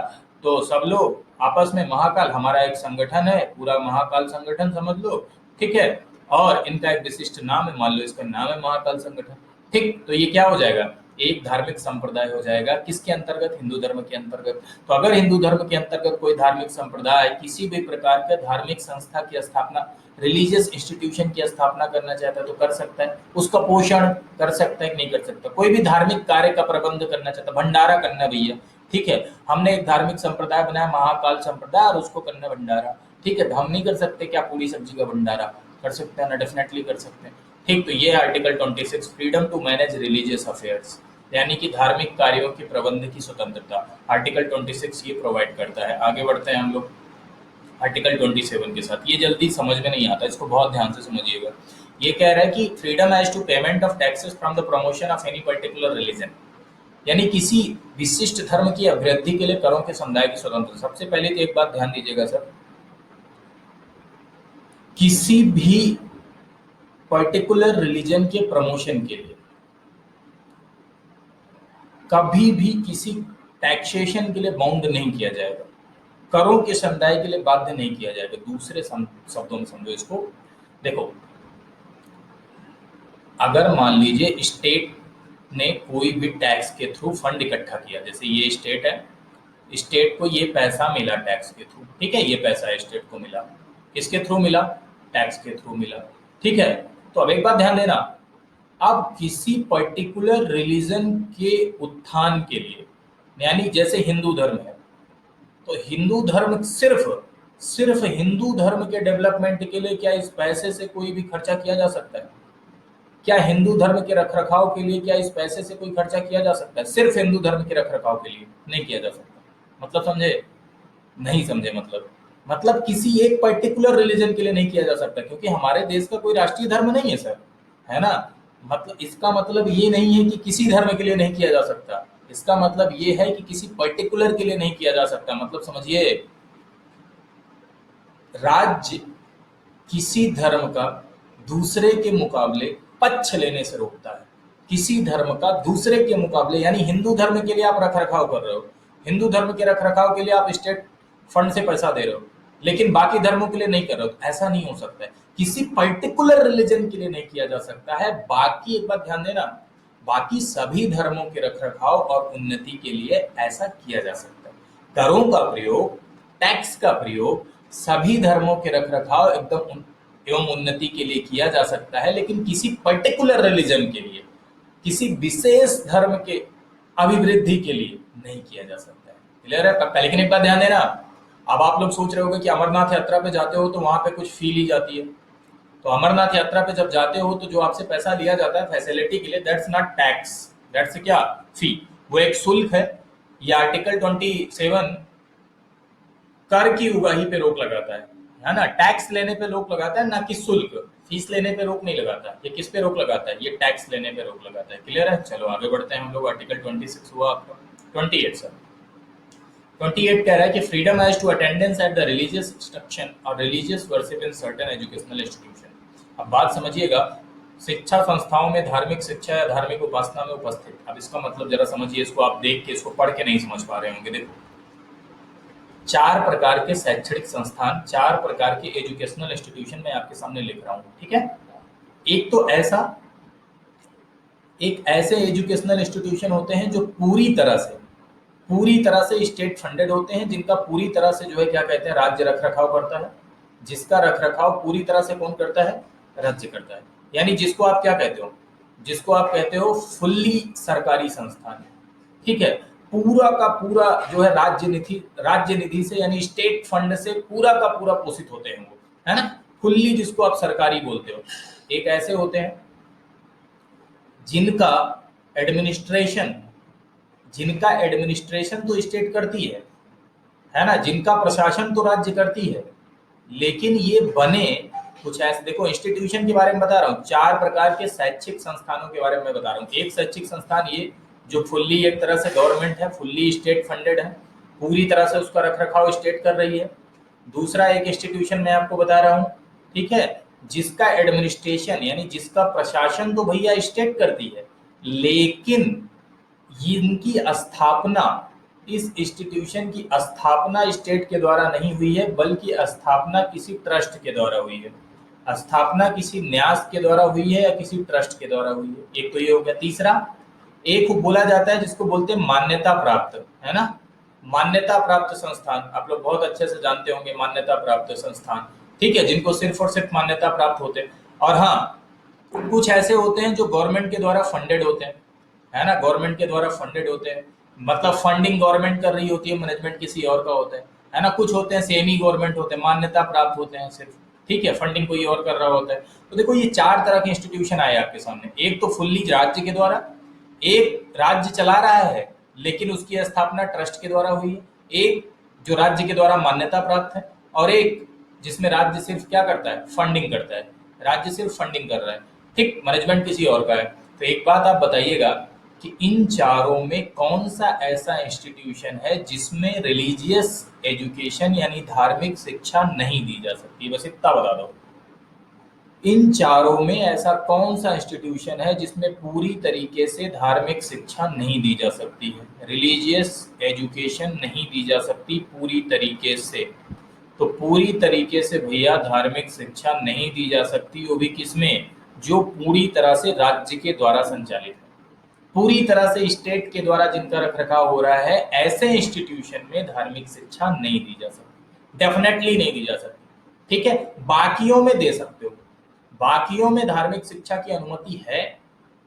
तो सब लोग आपस में, महाकाल हमारा एक संगठन है, पूरा महाकाल संगठन समझ लो, ठीक है, और इनका एक विशिष्ट नाम है, मान लो इसका नाम है महाकाल संगठन, ठीक। तो ये क्या हो जाएगा, एक धार्मिक संप्रदाय हो जाएगा। किसके अंतर्गत, हिंदू धर्म के अंतर्गत। तो अगर हिंदू धर्म के अंतर्गत कोई धार्मिक संप्रदाय किसी भी प्रकार के धार्मिक संस्था की स्थापना, रिलीजियस इंस्टीट्यूशन की स्थापना करना चाहता है तो कर सकता है, उसका पोषण कर सकता है कि नहीं कर सकता। कोई भी धार्मिक कार्य का प्रबंध करना चाहता है, भंडारा करना भैया, ठीक है, हमने एक धार्मिक संप्रदाय बनाया महाकाल संप्रदाय और उसको करना भंडारा, ठीक है, तो हम नहीं कर सकते क्या पूरी सब्जी का भंडारा, कर सकते हैं ना, डेफिनेटली कर सकते हैं, ठीक। तो ये article 26 freedom to manage religious affairs, यानी कि धार्मिक कार्यों के प्रबंध की स्वतंत्रता, आर्टिकल 26 ये प्रोवाइड करता है। आगे बढ़ते हैं हम लोग आर्टिकल 27 के साथ। ये जल्दी समझ में नहीं आता, इसको बहुत ध्यान से समझिएगा। ये कह रहा है कि freedom as to payment of taxes from the promotion of any particular religion, यानी किसी विशिष्ट धर्म की अभिवृद्धि के लिए करों के समुदाय की स्वतंत्रता। सबसे पहले तो एक बात ध्यान दीजिएगा सर, किसी भी पर्टिकुलर रिलीजन के प्रमोशन के लिए कभी भी किसी टैक्सेशन के लिए बाउंड नहीं किया जाएगा, करों के समुदाय के लिए बाध्य नहीं किया जाएगा। दूसरे शब्दों में समझो इसको, देखो अगर मान लीजिए स्टेट ने कोई भी टैक्स के थ्रू फंड इकट्ठा किया, जैसे ये स्टेट है, स्टेट को ये पैसा मिला टैक्स के थ्रू, ठीक है, ये पैसा स्टेट को मिला, किसके थ्रू मिला, टैक्स के थ्रू मिला, ठीक है। तो अब एक बात ध्यान देना, अब किसी पर्टिकुलर रिलीजन के उत्थान के लिए, यानी जैसे हिंदू धर्म है, तो हिंदू धर्म सिर्फ हिंदू धर्म के डेवलपमेंट के लिए क्या इस पैसे से कोई भी खर्चा किया जा सकता है? क्या हिंदू धर्म के रखरखाव के लिए क्या इस पैसे से कोई खर्चा किया जा सकता है? सिर्फ हिंदू धर्म के रखरखाव के लिए नहीं किया जा सकता। मतलब समझे, नहीं समझे, मतलब किसी एक पर्टिकुलर रिलीजन के लिए नहीं किया जा सकता, क्योंकि हमारे देश का कोई राष्ट्रीय धर्म नहीं है सर, है ना। मतलब इसका मतलब ये नहीं है कि किसी धर्म के लिए नहीं किया जा सकता, इसका मतलब ये है कि किसी पर्टिकुलर के लिए नहीं किया जा सकता। मतलब समझिए, राज्य किसी धर्म का दूसरे के मुकाबले पक्ष लेने से रोकता है, किसी धर्म का दूसरे के मुकाबले, यानी हिंदू धर्म के लिए आप रखरखाव कर रहे हो, हिंदू धर्म के रखरखाव के लिए आप स्टेट फंड से पैसा दे रहे हो, लेकिन बाकी धर्मों के लिए नहीं कर रहे हो, ऐसा नहीं हो सकता है। किसी पर्टिकुलर रिलीजन के लिए नहीं किया जा सकता है। बाकी एक बात ध्यान देना, बाकी सभी धर्मों के रखरखाव और उन्नति के लिए ऐसा किया जा सकता है। करों का प्रयोग, टैक्स का प्रयोग सभी धर्मों के रखरखाव एकदम एवं उन्नति के लिए किया जा सकता है, लेकिन किसी पर्टिकुलर रिलीजन के लिए, किसी विशेष धर्म के अभिवृद्धि के लिए नहीं किया जा सकता है। क्लियर है? पक्का। लेकिन एक बात ध्यान देना, अब आप लोग सोच रहे होंगे कि अमरनाथ यात्रा पे जाते हो तो वहां पे कुछ फी ली जाती है, तो अमरनाथ यात्रा पे जब जाते हो तो जो आपसे पैसा लिया जाता है फैसिलिटी के लिए, दैट्स नॉट टैक्स, दैट्स क्या, फी, वो एक शुल्क है। ये आर्टिकल 27 कर की उगाही पे रोक लगाता है ना, टैक्स लेने पे रोक लगाता है, ना कि शुल्क, फीस लेने पे रोक नहीं लगाता। ये किस पे रोक लगाता है, ये टैक्स लेने पे रोक लगाता है। क्लियर है? चलो आगे बढ़ते हैं हम लोग। आर्टिकल 26 हुआ आपका 28 सर। 28 कह रहा है कि freedom as to attendance at the religious instruction और religious worship in certain educational institution. अब बात समझिएगा, शिक्षा संस्थाओं में धार्मिक शिक्षा या धार्मिक उपासना में उपस्थित। अब इसका मतलब जरा समझिए, इसको आप देख के, इसको पढ़ के नहीं समझ पा रहे होंगे। देखो, 4 प्रकार के शैक्षणिक संस्थान, 4 प्रकार के एजुकेशनल इंस्टीट्यूशन मैं आपके सामने लिख रहा हूं, ठीक है। एक ऐसे एजुकेशनल इंस्टीट्यूशन होते हैं जो पूरी तरह से स्टेट फंडेड होते हैं, जिनका पूरी तरह से जो है क्या कहते हैं, राज्य रखरखाव करता है, जिसका रखरखाव पूरी तरह से कौन करता है, राज्य करता है। यानी जिसको आप क्या कहते हो, फुल्ली सरकारी संस्थान, ठीक है, पूरा का पूरा जो है राज्य निधि से, यानी स्टेट फंड से पूरा का पूरा पोषित होते हैं वो, है ना, फुल्ली, जिसको आप सरकारी बोलते हो। एक ऐसे होते हैं जिनका एडमिनिस्ट्रेशन, जिनका एडमिनिस्ट्रेशन तो स्टेट करती है ना, जिनका प्रशासन तो राज्य करती है, लेकिन ये बने कुछ ऐसे, देखो इंस्टीट्यूशन के बारे में बता रहा हूँ, 4 प्रकार के शैक्षिक संस्थानों के बारे में बता रहा हूँ। एक शैक्षिक संस्थान ये जो फुल्ली एक तरह से गवर्नमेंट है, फुल्ली स्टेट फंडेड है, पूरी तरह से उसका रख रखाव स्टेट कर रही है। दूसरा एक इंस्टीट्यूशन मैं आपको बता रहा हूँ, ठीक है, जिसका एडमिनिस्ट्रेशन यानी जिसका प्रशासन तो भैया स्टेट करती है, लेकिन इनकी स्थापना, इस इंस्टीट्यूशन की स्थापना स्टेट के द्वारा नहीं हुई है, बल्कि स्थापना किसी ट्रस्ट के द्वारा हुई है। स्थापना किसी न्यास के द्वारा हुई है या किसी ट्रस्ट के द्वारा हुई है। एक तो ये हो गया। तीसरा एक बोला जाता है जिसको बोलते हैं मान्यता प्राप्त, है ना, मान्यता प्राप्त संस्थान, आप लोग बहुत अच्छे से जानते होंगे मान्यता प्राप्त संस्थान, ठीक है, जिनको सिर्फ और सिर्फ मान्यता प्राप्त होते हैं। और हाँ, कुछ ऐसे होते हैं जो गवर्नमेंट के द्वारा फंडेड होते हैं, है ना, गवर्नमेंट के द्वारा फंडेड होते हैं, मतलब फंडिंग गवर्नमेंट कर रही होती है, मैनेजमेंट किसी और का होता है ना। कुछ होते हैं सेमी गवर्नमेंट होते हैं, मान्यता प्राप्त होते हैं सिर्फ, ठीक है, फंडिंग कोई और कर रहा होता है। तो देखो ये 4 तरह के इंस्टीट्यूशन आए आपके सामने। एक तो फुल्ली राज्य के द्वारा, एक राज्य चला रहा है लेकिन उसकी स्थापना ट्रस्ट के द्वारा हुई है, एक जो राज्य के द्वारा मान्यता प्राप्त है, और एक जिसमें राज्य सिर्फ क्या करता है, फंडिंग करता है, राज्य सिर्फ फंडिंग कर रहा है, ठीक, मैनेजमेंट किसी और का है। तो एक बात आप बताइएगा कि इन चारों में कौन सा ऐसा इंस्टीट्यूशन है जिसमें रिलीजियस एजुकेशन यानी धार्मिक शिक्षा नहीं दी जा सकती, बस इतना बता दो। इन चारों में ऐसा कौन सा इंस्टीट्यूशन है जिसमें पूरी तरीके से धार्मिक शिक्षा नहीं दी जा सकती है, रिलीजियस एजुकेशन नहीं दी जा सकती पूरी तरीके से। तो पूरी तरीके से भैया धार्मिक शिक्षा नहीं दी जा सकती, वो भी किसमें, जो पूरी तरह से राज्य के द्वारा संचालित है, पूरी तरह से स्टेट के द्वारा जिनका रखरखाव हो रहा है, ऐसे इंस्टीट्यूशन में धार्मिक शिक्षा नहीं दी जा सकती, डेफिनेटली नहीं दी जा सकती, ठीक है। बाकियों में दे सकते हो, बाकियों में धार्मिक शिक्षा की अनुमति है,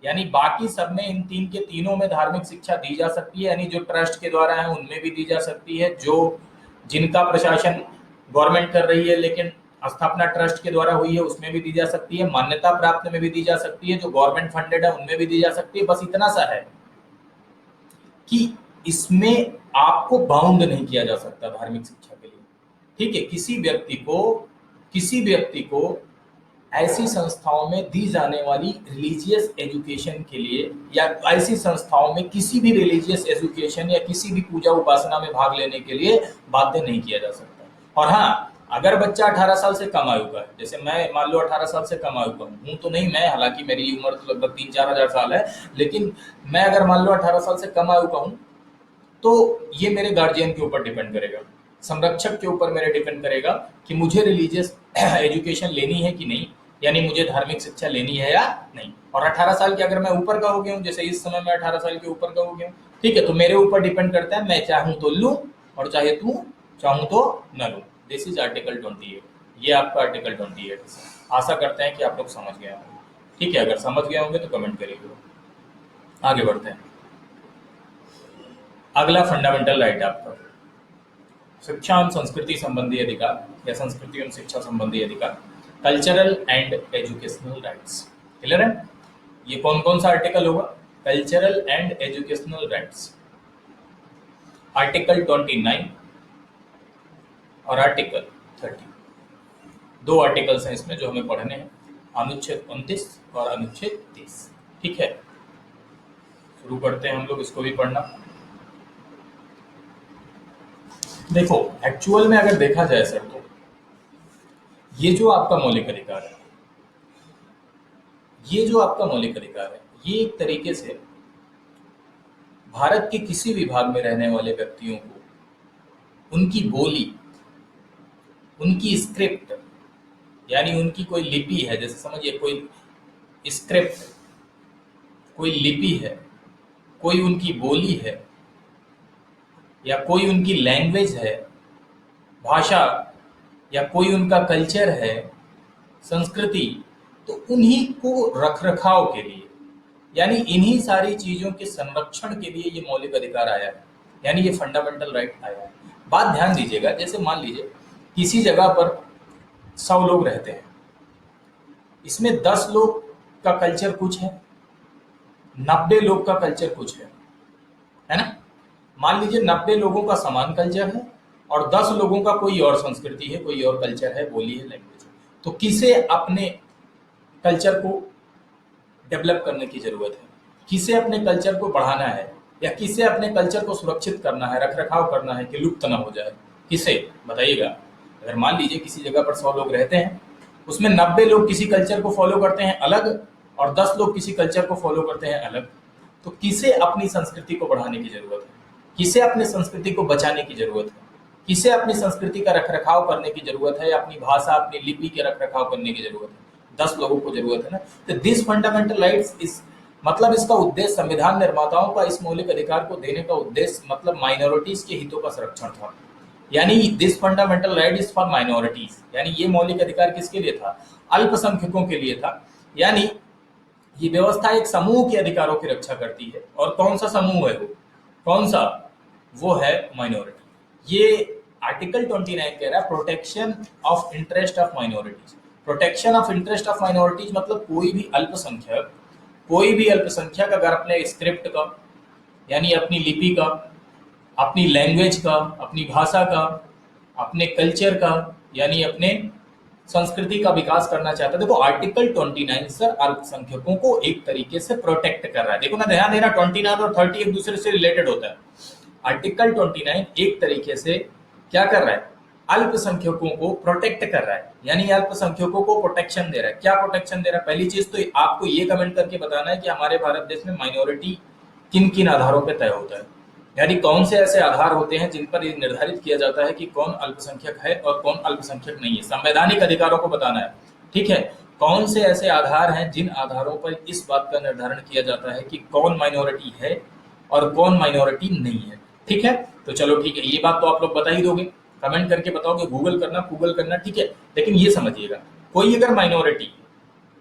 यानी बाकी सब में, इन 3 के तीनों में धार्मिक शिक्षा दी जा सकती है, यानी जो ट्रस्ट के द्वारा है उनमें भी दी जा सकती है, जो जिनका प्रशासन गवर्नमेंट कर रही है लेकिन स्थापना ट्रस्ट के द्वारा हुई है उसमें भी दी जा सकती है, मान्यता प्राप्त में भी दी जा सकती है, जो गवर्नमेंट फंडेड है उनमें भी दी जा सकती है। बस इतना सा है कि इसमें आपको बाउंड नहीं किया जा सकता धार्मिक शिक्षा के लिए, ठीक है। किसी व्यक्ति को ऐसी संस्थाओं में दी जाने वाली रिलीजियस एजुकेशन के लिए, या ऐसी संस्थाओं में किसी भी रिलीजियस एजुकेशन या किसी भी पूजा उपासना में भाग लेने के लिए बाध्य नहीं किया जा सकता। और हाँ, अगर बच्चा 18 साल से कम आयु का है, जैसे मैं मान लो 18 साल से कम आयु का हूँ तो नहीं, मैं हालांकि मेरी उम्र तो लगभग 3-4 हजार साल है, लेकिन मैं अगर मान लो 18 साल से कम आयु का हूँ तो ये मेरे गार्जियन के ऊपर डिपेंड करेगा, संरक्षक के ऊपर मेरे डिपेंड करेगा कि मुझे रिलीजियस एजुकेशन लेनी है कि नहीं, यानी मुझे धार्मिक शिक्षा लेनी है या नहीं। और 18 साल के अगर मैं ऊपर का हो गया हूँ, जैसे इस समय मैं 18 साल के ऊपर का हो गया हूँ, ठीक है, तो मेरे ऊपर डिपेंड करता है, मैं चाहूँ तो लूँ और चाहूँ तो न लूँ। दिस इज आर्टिकल 28, ये आपका आर्टिकल 28। आशा करते हैं कि आप लोग समझ गए होंगे, ठीक है, अगर समझ गए होंगे तो कमेंट करिएगा। आगे बढ़ते हैं। अगला फंडामेंटल राइट आपका शिक्षा एवं संस्कृति संबंधी अधिकार या संस्कृति एवं शिक्षा संबंधी अधिकार, cultural and educational rights. Clear है? ये कौन कौन सा आर्टिकल होगा? Cultural and educational rights, article 29 और आर्टिकल 30। 2 आर्टिकल्स हैं इसमें जो हमें पढ़ने हैं, अनुच्छेद 29 और अनुच्छेद 30, ठीक है। शुरू करते हैं हम लोग इसको भी पढ़ना। देखो एक्चुअल में अगर देखा जाए सर, तो ये जो आपका मौलिक अधिकार है, ये एक तरीके से भारत के किसी भी भाग में रहने वाले व्यक्तियों को उनकी बोली, उनकी स्क्रिप्ट, यानी उनकी कोई लिपि है, जैसे समझिए कोई स्क्रिप्ट, कोई लिपि है, कोई उनकी बोली है, या कोई उनकी लैंग्वेज है, भाषा, या कोई उनका कल्चर है, संस्कृति, तो उन्हीं को रखरखाव के लिए, यानी इन्हीं सारी चीजों के संरक्षण के लिए ये मौलिक अधिकार आया है, यानी ये फंडामेंटल राइट आया है। बात ध्यान दीजिएगा, जैसे मान लीजिए किसी जगह पर 100 लोग रहते हैं, इसमें 10 लोग का कल्चर कुछ है, 90 लोग का कल्चर कुछ है ना। मान लीजिए 90 लोगों का समान कल्चर है और 10 लोगों का कोई और संस्कृति है, कोई और कल्चर है, बोली है, लैंग्वेज है। तो किसे अपने कल्चर को डेवलप करने की जरूरत है, किसे अपने कल्चर को बढ़ाना है, या किसे अपने कल्चर को सुरक्षित करना है, रख रखाव करना है कि लुप्त ना हो जाए, किसे बताइएगा। अगर मान लीजिए किसी जगह पर 100 लोग रहते हैं, उसमें 90 लोग किसी कल्चर को फॉलो करते हैं अलग और 10 लोग किसी कल्चर को फॉलो करते हैं अलग, तो किसे अपनी संस्कृति को बढ़ाने की जरूरत है, किसे अपनी संस्कृति को बचाने की जरूरत है, किसे अपनी संस्कृति का रख रखाव करने की जरूरत है, अपनी भाषा अपनी लिपि के रख रखाव करने की जरूरत है। 10 लोगों को जरूरत है ना। तो दिस फंडामेंटल राइट्स इस मतलब इसका उद्देश्य, संविधान निर्माताओं का इस मौलिक अधिकार को देने का उद्देश्य मतलब माइनॉरिटीज के हितों का संरक्षण था। यानी this fundamental right is for minorities, यानी ये मौलिक अधिकार किसके लिए था, अल्पसंख्यकों के लिए था। यानी ये व्यवस्था एक समूह के अधिकारों की रक्षा करती है, और कौन सा समूह है वो, कौन सा, वो है माइनॉरिटी। ये आर्टिकल 29 कह रहा है protection of interest of minorities. Protection of interest of minorities मतलब कोई भी अल्पसंख्यक अगर अपने स्क्रिप्ट का, यानी अपनी लिपि का, अपनी लैंग्वेज का, अपनी भाषा का, अपने कल्चर का, यानी अपने संस्कृति का विकास करना चाहता है। देखो आर्टिकल 29 सर अल्पसंख्यकों को एक तरीके से प्रोटेक्ट कर रहा है। देखो ना, ध्यान देना, 29 और 30 एक दूसरे से रिलेटेड होता है। आर्टिकल 29 एक तरीके से क्या कर रहा है, अल्पसंख्यकों को प्रोटेक्ट कर रहा है, यानी अल्पसंख्यकों को प्रोटेक्शन दे रहा है। क्या प्रोटेक्शन दे रहा है, पहली चीज तो आपको ये कमेंट करके बताना है कि हमारे भारत देश में माइनॉरिटी किन किन आधारों पर तय होता है, यानी कौन से ऐसे आधार होते हैं जिन पर ये निर्धारित किया जाता है कि कौन अल्पसंख्यक है और कौन अल्पसंख्यक नहीं है। संवैधानिक अधिकारों को बताना है, ठीक है। कौन से ऐसे आधार हैं जिन आधारों पर इस बात का निर्धारण किया जाता है कि कौन माइनॉरिटी है और कौन माइनॉरिटी नहीं है, ठीक है। तो चलो ठीक है, ये बात तो आप लोग बता ही दोगे, कमेंट करके बताओगे, गूगल करना, ठीक है। लेकिन ये समझिएगा, कोई अगर माइनॉरिटी,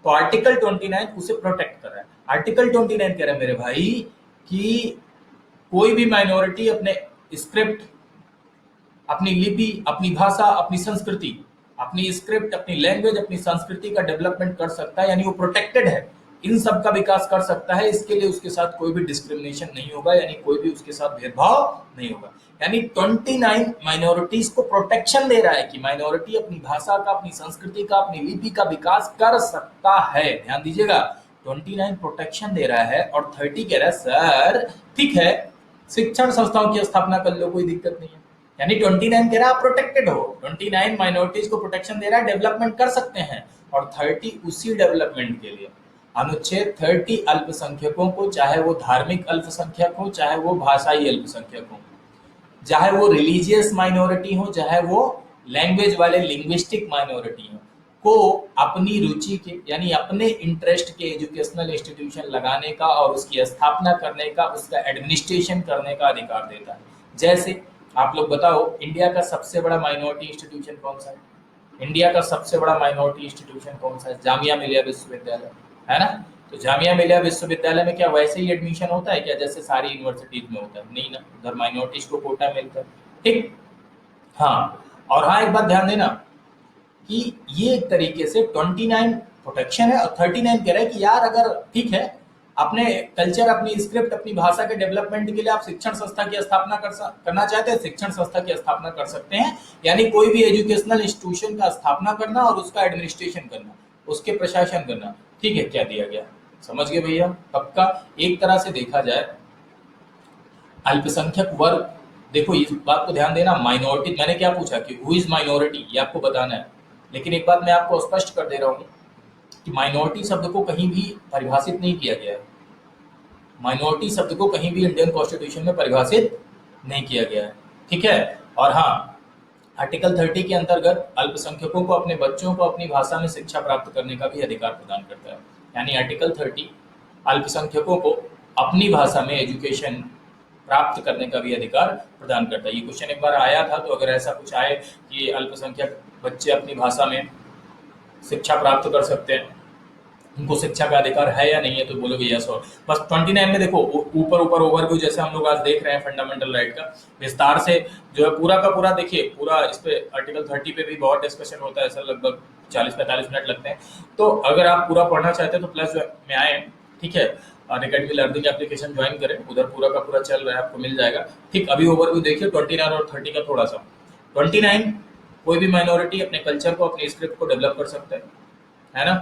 तो आर्टिकल 29 उसे प्रोटेक्ट कर रहा है। आर्टिकल 29 कह रहा है मेरे भाई कि कोई भी माइनॉरिटी अपने स्क्रिप्ट, अपनी लिपि, अपनी भाषा, अपनी संस्कृति, अपनी स्क्रिप्ट, अपनी लैंग्वेज, अपनी संस्कृति का डेवलपमेंट कर सकता है, यानी वो प्रोटेक्टेड है, इन सब का विकास कर सकता है। इसके लिए उसके साथ कोई भी डिस्क्रिमिनेशन नहीं होगा, यानी कोई भी उसके साथ भेदभाव नहीं होगा। यानी 29 माइनॉरिटीज को प्रोटेक्शन दे रहा है कि माइनॉरिटी अपनी भाषा का, अपनी संस्कृति का, अपनी लिपि का विकास कर सकता है। ध्यान दीजिएगा, 29 प्रोटेक्शन दे रहा है और 30 कह रहा है सर ठीक है शिक्षण संस्थाओं की स्थापना कर लो, कोई दिक्कत नहीं है। यानी 29 कह रहा है आप प्रोटेक्टेड हो, 29 माइनॉरिटीज को प्रोटेक्शन दे रहा है, डेवलपमेंट कर सकते हैं, और 30 उसी डेवलपमेंट के लिए। अनुच्छेद 30 अल्पसंख्यकों को, चाहे वो धार्मिक अल्पसंख्यक हो, चाहे वो भाषाई अल्पसंख्यक हो, चाहे वो रिलीजियस माइनॉरिटी हो, चाहे वो लैंग्वेज वाले लिंग्विस्टिक माइनॉरिटी हो, को अपनी रुचि के, यानी अपने इंटरेस्ट के एजुकेशनल इंस्टीट्यूशन लगाने का और उसकी स्थापना करने का, उसका एडमिनिस्ट्रेशन करने का अधिकार देता है। जैसे आप लोग बताओ, इंडिया का सबसे बड़ा माइनॉरिटी इंस्टीट्यूशन कौन सा है, इंडिया का सबसे बड़ा माइनॉरिटी इंस्टीट्यूशन कौन सा है, जामिया मिलिया विश्वविद्यालय, है ना। तो जामिया मिलिया विश्वविद्यालय में क्या वैसे ही एडमिशन होता है क्या, जैसे सारी यूनिवर्सिटीज में होता है, नहीं ना, उधर माइनॉरिटीज को कोटा मिलता है, ठीक। हाँ, और हाँ एक बात ध्यान देना कि ये एक तरीके से 29 प्रोटेक्शन है और 39 कह रहा है कि यार अगर ठीक है अपने कल्चर, अपनी स्क्रिप्ट, अपनी भाषा के डेवलपमेंट के लिए आप शिक्षण संस्था की स्थापना करना चाहते हैं, शिक्षण संस्था की स्थापना कर सकते हैं। यानी कोई भी एजुकेशनल इंस्टीट्यूशन का स्थापना करना और उसका एडमिनिस्ट्रेशन करना, उसके प्रशासन करना, ठीक है। क्या दिया गया, समझ गए भैया। पक्का एक तरह से देखा जाए अल्पसंख्यक वर्ग, देखो इस बात को ध्यान देना, माइनॉरिटी, मैंने क्या पूछा कि हु इज माइनॉरिटी, ये आपको बताना है। लेकिन एक बात मैं आपको स्पष्ट कर दे रहा हूँ कि माइनॉरिटी शब्द को कहीं भी परिभाषित नहीं किया गया है, माइनॉरिटी शब्द को कहीं भी इंडियन कॉन्स्टिट्यूशन में परिभाषित नहीं किया गया है, ठीक है। और हाँ, आर्टिकल 30 के अंतर्गत अल्पसंख्यकों को अपने बच्चों को अपनी भाषा में शिक्षा प्राप्त करने का भी अधिकार प्रदान करता है। यानी आर्टिकल 30 अल्पसंख्यकों को अपनी भाषा में एजुकेशन प्राप्त करने का भी अधिकार प्रदान करता है। ये क्वेश्चन एक बार आया था, तो अगर ऐसा कुछ आए कि अल्पसंख्यक बच्चे अपनी भाषा में शिक्षा प्राप्त कर सकते हैं, उनको शिक्षा का अधिकार है या नहीं है, तो बोलोगे यस। और बस 29 में देखो ऊपर ओवरव्यू जैसे हम लोग आज देख रहे हैं फंडामेंटल राइट का विस्तार से जो है पूरा का पूरा देखिए, पूरा इस पे आर्टिकल 30 पे भी बहुत डिस्कशन होता है, सर लगभग 40-45 मिनट लगते हैं। तो अगर आप पूरा पढ़ना चाहते हैं तो प्लस में आए, ठीक है। अनअकैडमी लर्निंग एप्लीकेशन ज्वाइन करें, उधर पूरा का पूरा चल रहा है, आपको मिल जाएगा। ठीक, अभी ओवरव्यू देखिए 29 और 30 का थोड़ा सा। 29, कोई भी माइनॉरिटी अपने कल्चर को, अपने स्क्रिप्ट को डेवलप कर सकता है ना,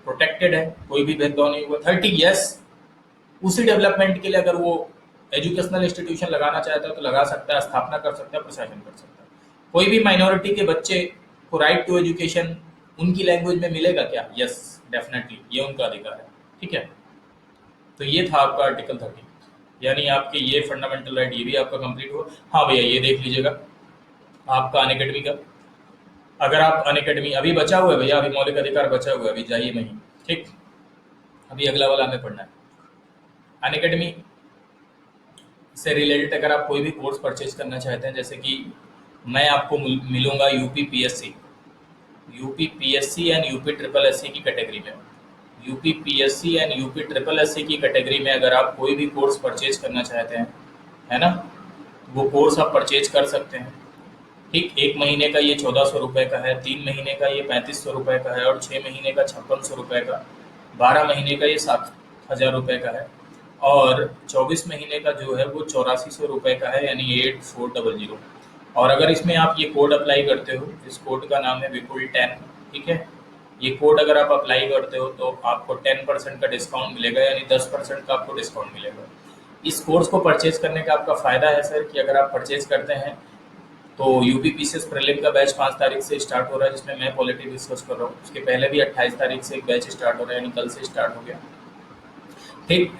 प्रोटेक्टेड है, कोई भी भेदभाव नहीं हुआ। 30, यस, उसी डेवलपमेंट के लिए अगर वो एजुकेशनल इंस्टीट्यूशन लगाना चाहता है तो लगा सकता है, स्थापना कर सकता है, प्रशासन कर सकता है। कोई भी माइनॉरिटी के बच्चे को राइट टू एजुकेशन उनकी लैंग्वेज में मिलेगा क्या? यस, डेफिनेटली, ये उनका अधिकार है। ठीक है, तो ये था आपका आर्टिकल 30, यानी आपके ये फंडामेंटल राइट ये भी आपका कंप्लीट हुआ। हाँ भैया, ये देख लीजिएगा आपका अनअकैडमी का। अगर आप अनअकैडमी अभी बचा हुआ है भैया, अभी मौलिक अधिकार बचा हुआ है, अभी जाइए नहीं। ठीक, अभी अगला वाला हमें पढ़ना है। अनअकैडमी से रिलेटेड अगर आप कोई भी कोर्स परचेज करना चाहते हैं, जैसे कि मैं आपको मिलूंगा UP PSC and UP triple SC की कैटेगरी में। UP PSC and UP triple SC की कैटेगरी में अगर आप कोई भी कोर्स परचेज करना चाहते हैं, है ना, वो कोर्स आप परचेज कर सकते हैं। ठीक, 1 महीने का ये 1400 रुपये का है, 3 महीने का ये 3500 रुपये का है, और 6 महीने का 5600 रुपये का, 12 महीने का ये 7000 रुपये का है, और 24 महीने का जो है वो 8400 रुपये का है, यानी 8400। और अगर इसमें आप ये कोड अप्लाई करते हो, इस कोड का नाम है विपुल 10। ठीक है, ये कोड अगर आप अप्लाई करते हो तो आपको 10% का डिस्काउंट मिलेगा, यानी 10% का आपको डिस्काउंट मिलेगा। इस कोर्स को परचेज करने का आपका फ़ायदा है सर कि अगर आप परचेज करते हैं तो यूपी पीसीएस प्रीलिम का बैच 5 तारीख से स्टार्ट हो रहा है, जिसमें मैं पॉलिटी डिस्कस कर रहा हूँ। उसके पहले भी 28 तारीख से एक बैच स्टार्ट हो रहा है, यानी कल से स्टार्ट हो गया। ठीक,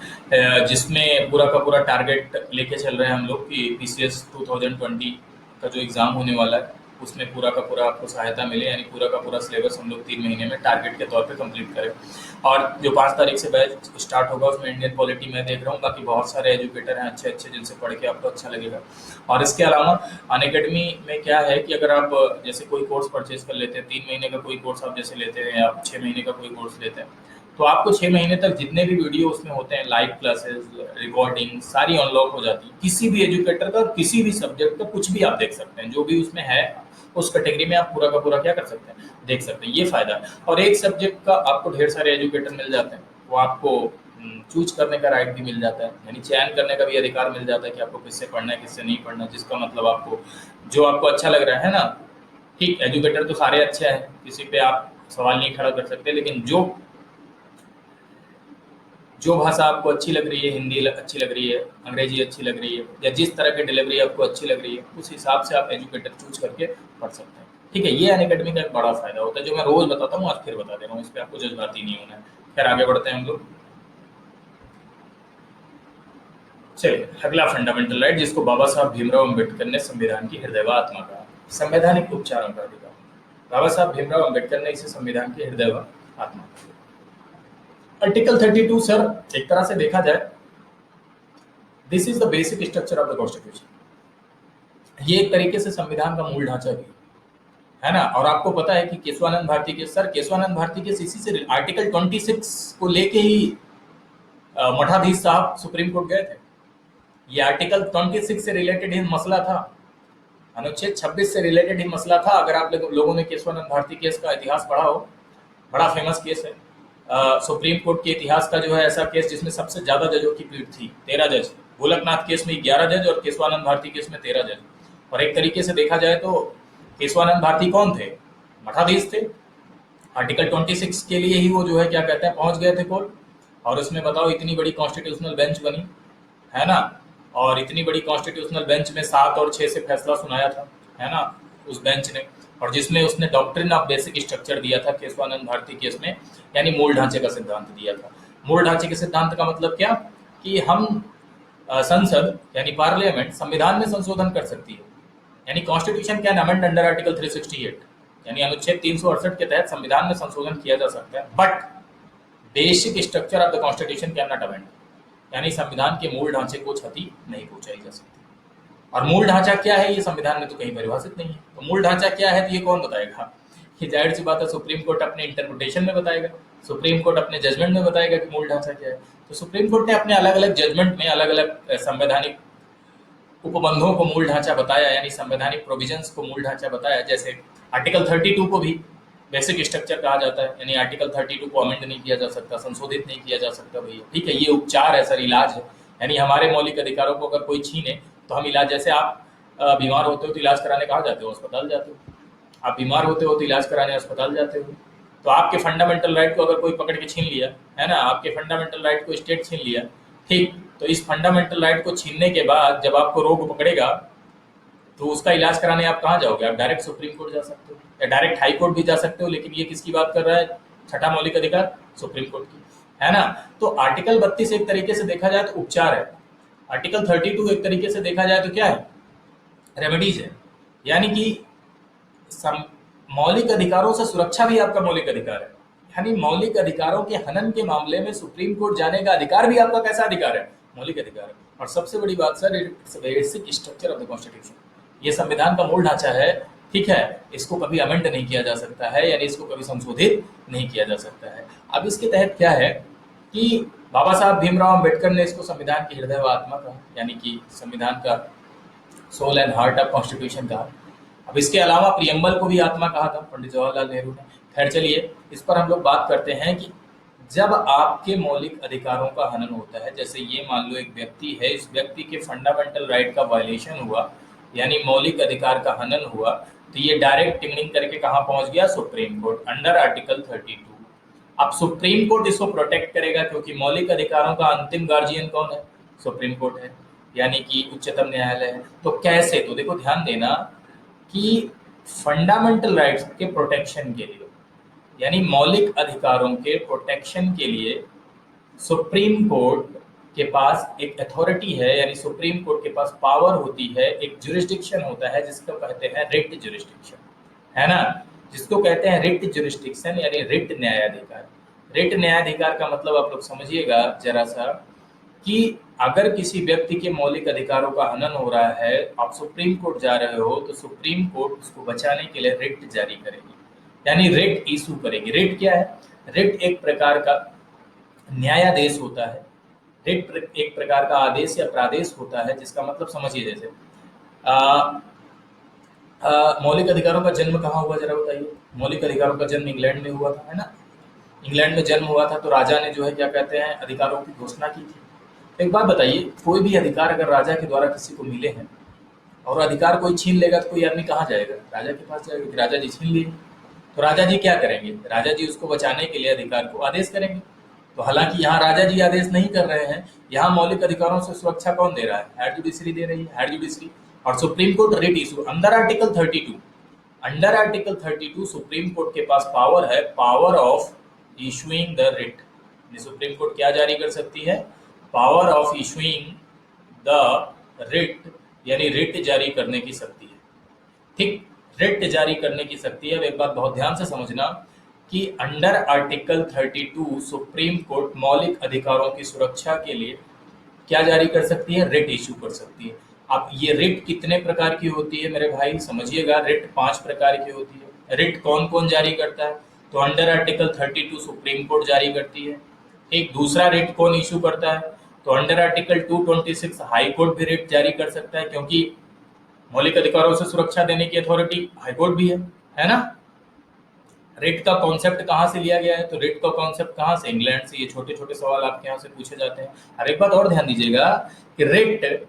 जिसमें पूरा का पूरा टारगेट लेके चल रहे हैं हम लोग कि पीसीएस 2020 का जो एग्ज़ाम होने वाला है उसमें पूरा का पूरा आपको सहायता मिले, यानी पूरा का पूरा सिलेबस हम लोग 3 महीने में टारगेट के तौर पे कंप्लीट करें। और जो 5 तारीख से बैच स्टार्ट होगा उसमें इंडियन पॉलिटी मैं देख रहा हूँ, बाकी बहुत सारे एजुकेटर हैं अच्छे अच्छे जिनसे पढ़ के आपको अच्छा लगेगा। और इसके अलावा अनअकैडमी में क्या है कि अगर आप जैसे कोई कोर्स परचेज कर लेते हैं, 3 महीने का कोई कोर्स आप जैसे लेते हैं, या 6 महीने का कोई कोर्स लेते हैं, तो आपको 6 महीने तक जितने भी वीडियो उसमें होते हैं, लाइव क्लासेस, रिकॉर्डिंग, सारी अनलॉक हो जाती है। किसी भी एजुकेटर का, किसी भी सब्जेक्ट का कुछ भी आप देख सकते हैं, जो भी उसमें है उस कैटेगरी में आप पूरा का पूरा क्या कर सकते हैं, देख सकते हैं। ये फायदा है। और एक सब्जेक्ट का आपको ढेर सारे एजुकेटर मिल जाते हैं, वो आपको चूज करने का राइट भी मिल जाता है, यानी चयन करने का भी अधिकार मिल जाता है कि आपको किससे पढ़ना है, किससे नहीं पढ़ना, जिसका मतलब आपको जो आपको अच्छा लग रहा है ना। ठीक, एजुकेटर तो सारे अच्छे हैं, किसी पे आप सवाल नहीं खड़ा कर सकते, लेकिन जो भाषा आपको अच्छी लग रही है, हिंदी अच्छी लग रही है, अंग्रेजी अच्छी लग रही है, या जिस तरह की डिलीवरी आपको अच्छी लग रही है, उस हिसाब से आप एजुकेटर चूज करके पढ़ सकते हैं। ठीक है, ये अनअकैडमी का एक बड़ा फायदा होता है, जो मैं रोज बताता हूँ, आज फिर बता दे रहा हूँ, इस पर आपको जज्बाती नहीं होना है। खैर, आगे बढ़ते हैं हम लोग। चलिए, अगला फंडामेंटल राइट, जिसको बाबा साहब भीमराव अम्बेडकर ने संविधान की हृदय व आत्मा कहा, संवैधानिक उपचारों का अधिकार। बाबा साहब भीमराव अम्बेडकर ने इसे संविधान की हृदय व आत्मा कहा। आर्टिकल 32 सर, एक तरह से देखा जाए, this is the basic structure of the constitution. ये एक तरीके से संविधान का मूल ढांचा भी है ना। और आपको पता है कि केशवानंद भारती के केशवानंद भारती के इसी से आर्टिकल 26 को लेके ही मठाधीश साहब सुप्रीम कोर्ट गए थे। ये आर्टिकल 26 से रिलेटेड ही मसला था, अनुच्छेद 26 से रिलेटेड ही मसला था। अगर आप लोगों ने केशवानंद भारती केस का इतिहास पढ़ा हो, बड़ा फेमस केस है। सुप्रीम कोर्ट के इतिहास का जो है ऐसा केस जिसमें सबसे ज्यादा जजों की पीठ थी, 13 जज। गोलकनाथ केस में 11 जज और केशवानंद भारती केस में 13 जज। और एक तरीके से देखा जाए तो केशवानंद भारती कौन थे? मठाधीश थे। आर्टिकल 26 के लिए ही वो जो है क्या कहते हैं पहुंच गए थे कोर्ट। और उसमें बताओ इतनी बड़ी कॉन्स्टिट्यूशनल बेंच बनी है ना, और इतनी बड़ी कॉन्स्टिट्यूशनल बेंच में 7 और 6 से फैसला सुनाया था, है ना, उस बेंच ने। और जिसमें उसने डॉक्ट्रिन ऑफ बेसिक स्ट्रक्चर दिया था केशवानंद भारती केस में, यानी मूल ढांचे का सिद्धांत दिया था। मूल ढांचे के सिद्धांत का मतलब क्या कि हम संसद यानी पार्लियामेंट संविधान में संशोधन कर सकती है, यानी constitution can amend under article 368, यानी अनुच्छेद 368 के तहत संविधान में संशोधन किया जा सकता है। But basic structure of the constitution can not amend, यानी संविधान के मूल ढांचे को क्षति नहीं पहुंचाई जा सकती। और मूल ढांचा क्या है ये संविधान में तो कहीं परिभाषित नहीं है। तो मूल ढांचा क्या है तो ये कौन बताएगा? ये जाहिर सी बात है सुप्रीम कोर्ट अपने इंटरप्रिटेशन में बताएगा, सुप्रीम कोर्ट अपने जजमेंट में बताएगा कि मूल ढांचा क्या है। तो सुप्रीम कोर्ट ने अपने अलग अलग जजमेंट में अलग अलग संवैधानिक उपबंधों को मूल ढांचा बताया, यानी संवैधानिक प्रोविजंस को मूल ढांचा बताया। जैसे आर्टिकल 32 को भी बेसिक स्ट्रक्चर कहा जाता है, यानी आर्टिकल 32 को अमेंड नहीं किया जा सकता, संशोधित नहीं किया जा सकता भैया, ठीक है। ये उपचार है सर, इलाज है, यानी हमारे मौलिक अधिकारों को अगर कोई छीने तो हम इलाज, जैसे आप बीमार होते हो तो इलाज कराने कहाँ जाते हो? अस्पताल जाते हो। आप बीमार होते हो तो इलाज कराने अस्पताल जाते हो। तो आपके फंडामेंटल राइट को अगर कोई पकड़ के छीन लिया, है ना, आपके फंडामेंटल राइट को स्टेट छीन लिया, ठीक, तो इस फंडामेंटल राइट को छीनने के बाद जब आपको रोग पकड़ेगा तो उसका इलाज कराने आप कहाँ जाओगे? आप डायरेक्ट सुप्रीम कोर्ट जा सकते हो या डायरेक्ट हाई कोर्ट भी जा सकते हो, लेकिन ये किसकी बात कर रहा है? छठा मौलिक अधिकार सुप्रीम कोर्ट की, है ना। तो आर्टिकल 32 एक तरीके से देखा जाए तो उपचार है, आर्टिकल 32 एक तरीके से देखा जाए तो क्या है? रेमेडीज है, यानी कि मौलिक अधिकारों से सुरक्षा भी आपका मौलिक अधिकार है, यानी मौलिक अधिकारों के हनन के मामले में सुप्रीम कोर्ट जाने का अधिकार भी आपका कैसा अधिकार है? मौलिक अधिकार है। और सबसे बड़ी बात sir, it's basic structure of the constitution, ये संविधान का मूल ढांचा है, ठीक है। इसको कभी अमेंड नहीं किया जा सकता है, यानी इसको कभी संशोधित नहीं किया जा सकता है। अब इसके तहत क्या है कि बाबा साहब भीमराव अम्बेडकर ने इसको संविधान की हृदय व आत्मा कहा, यानी कि संविधान का soul and heart of constitution कहा। अब इसके अलावा प्रियम्बल को भी आत्मा कहा था पंडित जवाहरलाल नेहरू ने। खैर चलिए, इस पर हम लोग बात करते हैं कि जब आपके मौलिक अधिकारों का हनन होता है, जैसे ये मान लो एक व्यक्ति है, इस व्यक्ति के फंडामेंटल राइट का वायलेशन हुआ, यानी मौलिक अधिकार का हनन हुआ, तो ये डायरेक्ट टिंगलिंग करके कहाँ पहुंच गया? Supreme court, under article 32। अब सुप्रीम कोर्ट इसको प्रोटेक्ट करेगा, क्योंकि मौलिक अधिकारों का अंतिम गार्जियन कौन है? सुप्रीम कोर्ट है, यानी कि उच्चतम न्यायालय है। तो कैसे? तो देखो ध्यान देना कि फंडामेंटल राइट्स के प्रोटेक्शन के लिए, यानी मौलिक अधिकारों के प्रोटेक्शन के लिए सुप्रीम कोर्ट के पास एक अथॉरिटी है, यानी सुप्रीम कोर्ट के पास पावर होती है, एक जुरिस्डिक्शन होता है जिसको कहते हैं रिट जुरिस्डिक्शन, है ना, जिसको कहते हैं रिट जुरिस्डिक्शन, यानी रिट न्यायाधिकार। रिट न्यायाधिकार का मतलब आप लोग समझिएगा जरा सा, कि अगर किसी व्यक्ति के मौलिक अधिकारों का हनन हो रहा है, आप सुप्रीम कोर्ट जा रहे हो, तो सुप्रीम कोर्ट उसको बचाने के लिए रिट जारी करेगी, यानी रिट इशू करेगी। रिट क्या है? रिट एक प्रकार का न्यायादेश होता है, रिट एक प्रकार का आदेश या प्रादेश होता है, जिसका मतलब समझिए, जैसे मौलिक अधिकारों का जन्म कहाँ हुआ जरा बताइए? मौलिक अधिकारों का जन्म इंग्लैंड में हुआ था, है ना। इंग्लैंड में जन्म हुआ था, तो राजा ने जो है क्या कहते हैं, अधिकारों की घोषणा की थी। तो एक बात बताइए, कोई भी अधिकार अगर राजा के द्वारा किसी को मिले हैं और अधिकार कोई छीन लेगा, तो कोई आदमी कहाँ जाएगा? राजा के पास जाएगा कि राजा जी छीन लिए। तो राजा जी क्या करेंगे? राजा जी उसको बचाने के लिए अधिकार को आदेश करेंगे। तो हालांकि यहाँ राजा जी आदेश नहीं कर रहे हैं, यहाँ मौलिक अधिकारों से सुरक्षा कौन दे रहा है? हायर जुडिशरी दे रही है, हायर जुडिशरी। और supreme court writ issue under article 32, under article 32 supreme court के पास पावर है, power of issuing the writ. Supreme court क्या जारी कर सकती है? Power of issuing the writ, यानी रिट जारी करने की शक्ति है, ठीक, रिट जारी करने की शक्ति है। अब एक बात बहुत ध्यान से समझना कि अंडर आर्टिकल 32 सुप्रीम कोर्ट मौलिक अधिकारों की सुरक्षा के लिए क्या जारी कर सकती है? रिट इशू कर सकती है। अब ये रिट कितने प्रकार की होती है मेरे भाई? समझिएगा, रिट 5 प्रकार की होती है। रिट कौन कौन जारी करता है? तो अंडर आर्टिकल 32 सुप्रीम कोर्ट जारी करती है। एक दूसरा रिट कौन इशू करता है? तो अंडर आर्टिकल 226 हाई कोर्ट भी रिट जारी कर सकता है, क्योंकि मौलिक अधिकारों से सुरक्षा देने की अथॉरिटी हाई कोर्ट भी है ना। रिट का कॉन्सेप्ट कहाँ से लिया गया है? तो रिट का कॉन्सेप्ट कहाँ से? इंग्लैंड से। ये छोटे छोटे सवाल आपके यहाँ से पूछे जाते हैं। और एक बात और ध्यान दीजिएगा कि रिट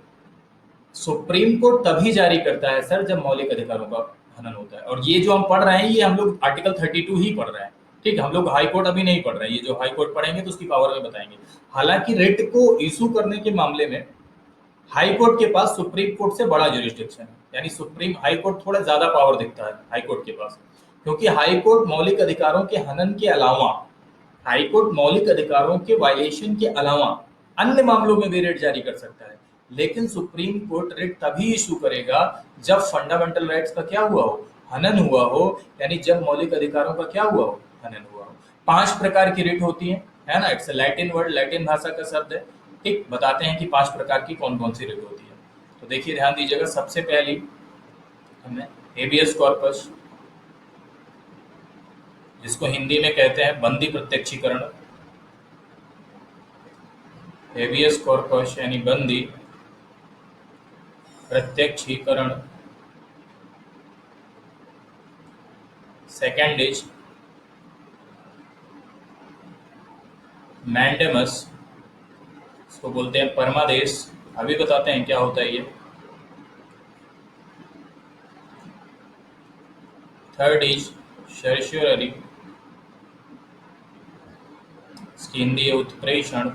सुप्रीम कोर्ट तभी जारी करता है सर जब मौलिक अधिकारों का हनन होता है। और ये जो हम पढ़ रहे हैं, ये हम लोग आर्टिकल 32 ही पढ़ रहे हैं, ठीक है। हम लोग हाई कोर्ट अभी नहीं पढ़ रहे हैं, ये जो हाई कोर्ट पढ़ेंगे तो उसकी पावर में बताएंगे। हालांकि रिट को इशू करने के मामले में हाई कोर्ट के पास सुप्रीम कोर्ट से बड़ा जुरिस्डिक्शन है, यानी सुप्रीम हाई कोर्ट थोड़ा ज्यादा पावर दिखता है हाई कोर्ट के पास, क्योंकि हाई कोर्ट मौलिक अधिकारों के हनन के अलावा, हाई कोर्ट मौलिक अधिकारों के वायलेशन के अलावा अन्य मामलों में भी रिट जारी कर सकता है। लेकिन सुप्रीम कोर्ट रिट तभी इशू करेगा जब फंडामेंटल राइट्स का क्या हुआ हो? हनन हुआ हो, यानी जब मौलिक अधिकारों का क्या हुआ हो? हनन हुआ हो। 5 प्रकार की रिट होती है ना। इट्स लैटिन वर्ड, लैटिन भाषा का शब्द है, ठीक। बताते हैं कि 5 प्रकार की कौन कौन सी रिट होती है। तो देखिए ध्यान दीजिएगा, सबसे पहली हमें हेबियस कॉर्पस, जिसको हिंदी में कहते हैं बंदी प्रत्यक्षीकरण। हेबियस कॉर्पस यानी बंदी प्रत्यक्षीकरण। सेकेंड इज मैंडेमस, इसको बोलते हैं परमादेश। अभी बताते हैं क्या होता है ये। थर्ड इज सर्शियरी, इसकी हिंदी है उत्प्रेषण।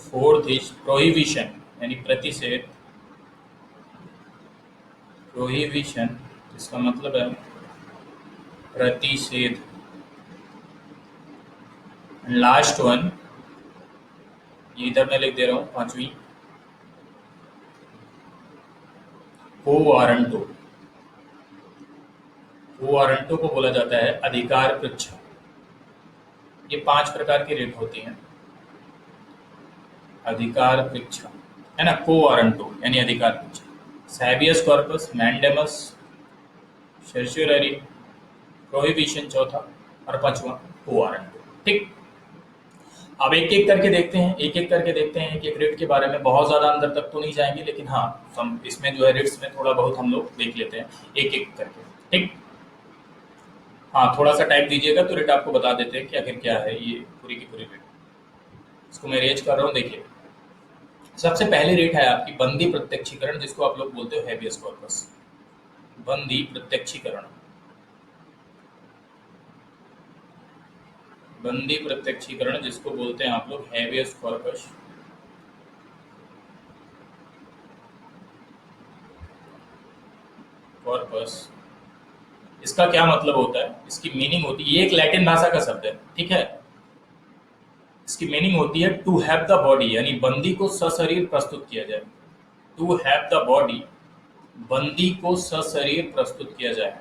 फोर्थ इज प्रोहिबिशन यानी प्रतिषेध, प्रोहिबिशन इसका मतलब है प्रतिषेध। लास्ट वन, ये इधर मैं लिख दे रहा हूँ पांचवी, को वारंटो। को वारंटो को बोला जाता है अधिकार पृच्छा। ये 5 प्रकार की रिट होती हैं। अधिकार पृच्छा है ना, को वारंटो यानी अधिकार पृच्छा। Habeas corpus, mandamus, certiorari, prohibition चौथा, और पांचवा को वारंटो। ठीक, अब एक एक करके देखते हैं, एक एक करके देखते हैं कि रिट के बारे में। बहुत ज्यादा अंदर तक तो नहीं जाएंगे, लेकिन हाँ इसमें जो है रिट्स में थोड़ा बहुत हम लोग देख लेते हैं एक एक करके। ठीक, हाँ थोड़ा सा टाइम दीजिएगा तो रिट आपको बता देते हैं कि आखिर क्या है ये पूरी की पूरी रिट। इसको मैं रेज कर रहा हूँ, देखिए। सबसे पहली रेट है आपकी बंदी प्रत्यक्षीकरण, जिसको आप लोग बोलते हो हैबियस कॉर्पस। बंदी प्रत्यक्षीकरण, बंदी प्रत्यक्षीकरण जिसको बोलते हैं आप लोग हैबियस कॉर्पस। कॉर्पस, इसका क्या मतलब होता है, इसकी मीनिंग होती है, ये एक लैटिन भाषा का शब्द है, ठीक है। इसकी मीनिंग होती है टू हैव द बॉडी, यानी बंदी को सशरीर प्रस्तुत किया जाए। टू हैव द बॉडी, बंदी को सशरीर प्रस्तुत किया जाए।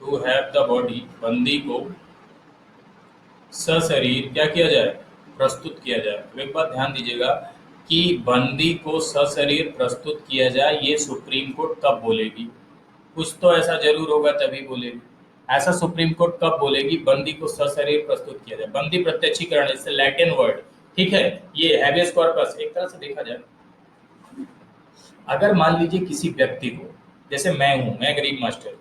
टू हैव द बॉडी, बंदी को सशरीर क्या किया जाए, प्रस्तुत किया जाए। तो एक बात ध्यान दीजिएगा कि बंदी को सशरीर प्रस्तुत किया जाए, ये सुप्रीम कोर्ट कब बोलेगी। कुछ तो ऐसा जरूर होगा तभी बोलेगी। ऐसा सुप्रीम कोर्ट कब बोलेगी, बंदी को सशरीर प्रस्तुत किया जाए। बंदी प्रत्यक्षीकरण, इससे लैटिन वर्ड, ठीक है। ये हैबियस कॉर्पस एक तरह से देखा जाए, अगर मान लीजिए किसी व्यक्ति को, जैसे मैं हूं, मैं गरीब मास्टर,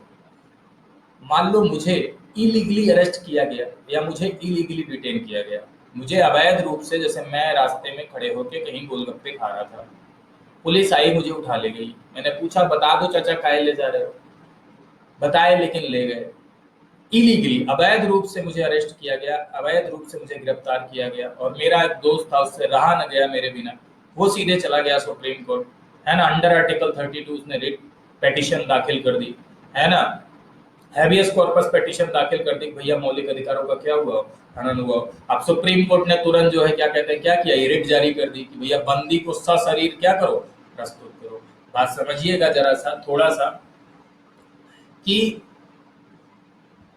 मान लो मुझे इलीगली अरेस्ट किया गया या मुझे इलीगली डिटेन किया गया, मुझे अवैध रूप से, जैसे मैं रास्ते में खड़े होकर कहीं गोलगप्पे खा रहा था, पुलिस आई मुझे उठा ले गई। मैंने पूछा बता दो चाचा काहे ले जा रहे हो, बताए लेकिन ले गए। इलीगली, अवैध रूप से मुझे अरेस्ट किया गया, अवैध रूप से मुझे गिरफ्तार किया गया, और मेरा एक दोस्त था, उससे रहा न गया मेरे बिना, वो सीधे चला गया सुप्रीम कोर्ट, है ना। अंडर आर्टिकल 32 उसने रिट पेटिशन दाखिल कर दी, है ना, हैबियस कॉर्पस पेटिशन दाखिल कर दी, भैया मौलिक अधिकारों का क्या हुआ, हनन हुआ। अब सुप्रीम कोर्ट ने तुरंत जो है क्या कहते हैं, क्या किया, ये रिट जारी कर दी कि भैया बंदी को सशरीर क्या करो, प्रस्तुत करो। बात समझिएगा जरा सा, थोड़ा सा, कि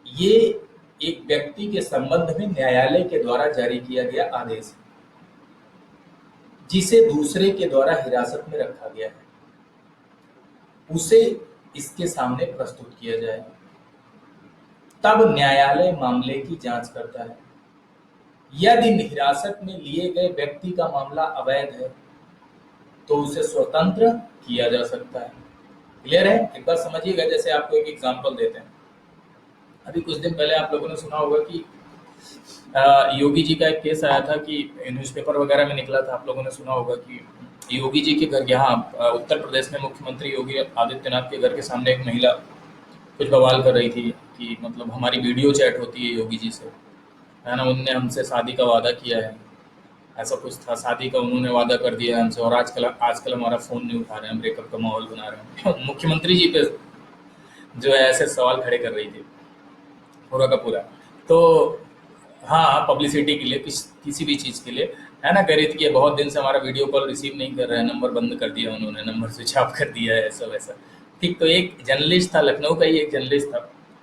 ये एक व्यक्ति के संबंध में न्यायालय के द्वारा जारी किया गया आदेश है, जिसे दूसरे के द्वारा हिरासत में रखा गया है, उसे इसके सामने प्रस्तुत किया जाए, तब न्यायालय मामले की जांच करता है। यदि हिरासत में लिए गए व्यक्ति का मामला अवैध है तो उसे स्वतंत्र किया जा सकता है। क्लियर है, एक बार समझिएगा। जैसे आपको एक एग्जांपल देते हैं, अभी कुछ दिन पहले आप लोगों ने सुना होगा कि योगी जी का एक केस आया था कि न्यूज़पेपर वगैरह में निकला था, आप लोगों ने सुना होगा कि योगी जी के घर, यहाँ उत्तर प्रदेश में मुख्यमंत्री योगी आदित्यनाथ के घर के सामने एक महिला कुछ बवाल कर रही थी कि मतलब हमारी वीडियो चैट होती है योगी जी से, है ना, उनने हमसे शादी का वादा किया है, ऐसा कुछ था, शादी का उन्होंने वादा कर दिया हमसे, और आजकल हमारा फ़ोन नहीं उठा रहे हैं, ब्रेकअप का माहौल बना रहे हैं। मुख्यमंत्री जी पे जो है ऐसे सवाल खड़े कर रही थी पूरा का पूरा। तो हाँ, पब्लिसिटी के लिए, किसी भी चीज़ के लिए, है ना, कह रही थी कि बहुत दिन से हमारा वीडियो कॉल रिसीव नहीं कर रहा है, नंबर बंद कर दिया उन्होंने, नंबर स्विच ऑफ कर दिया है, ऐसा वैसा। ठीक, तो एक जर्नलिस्ट था, लखनऊ का ही एक जर्नलिस्ट था,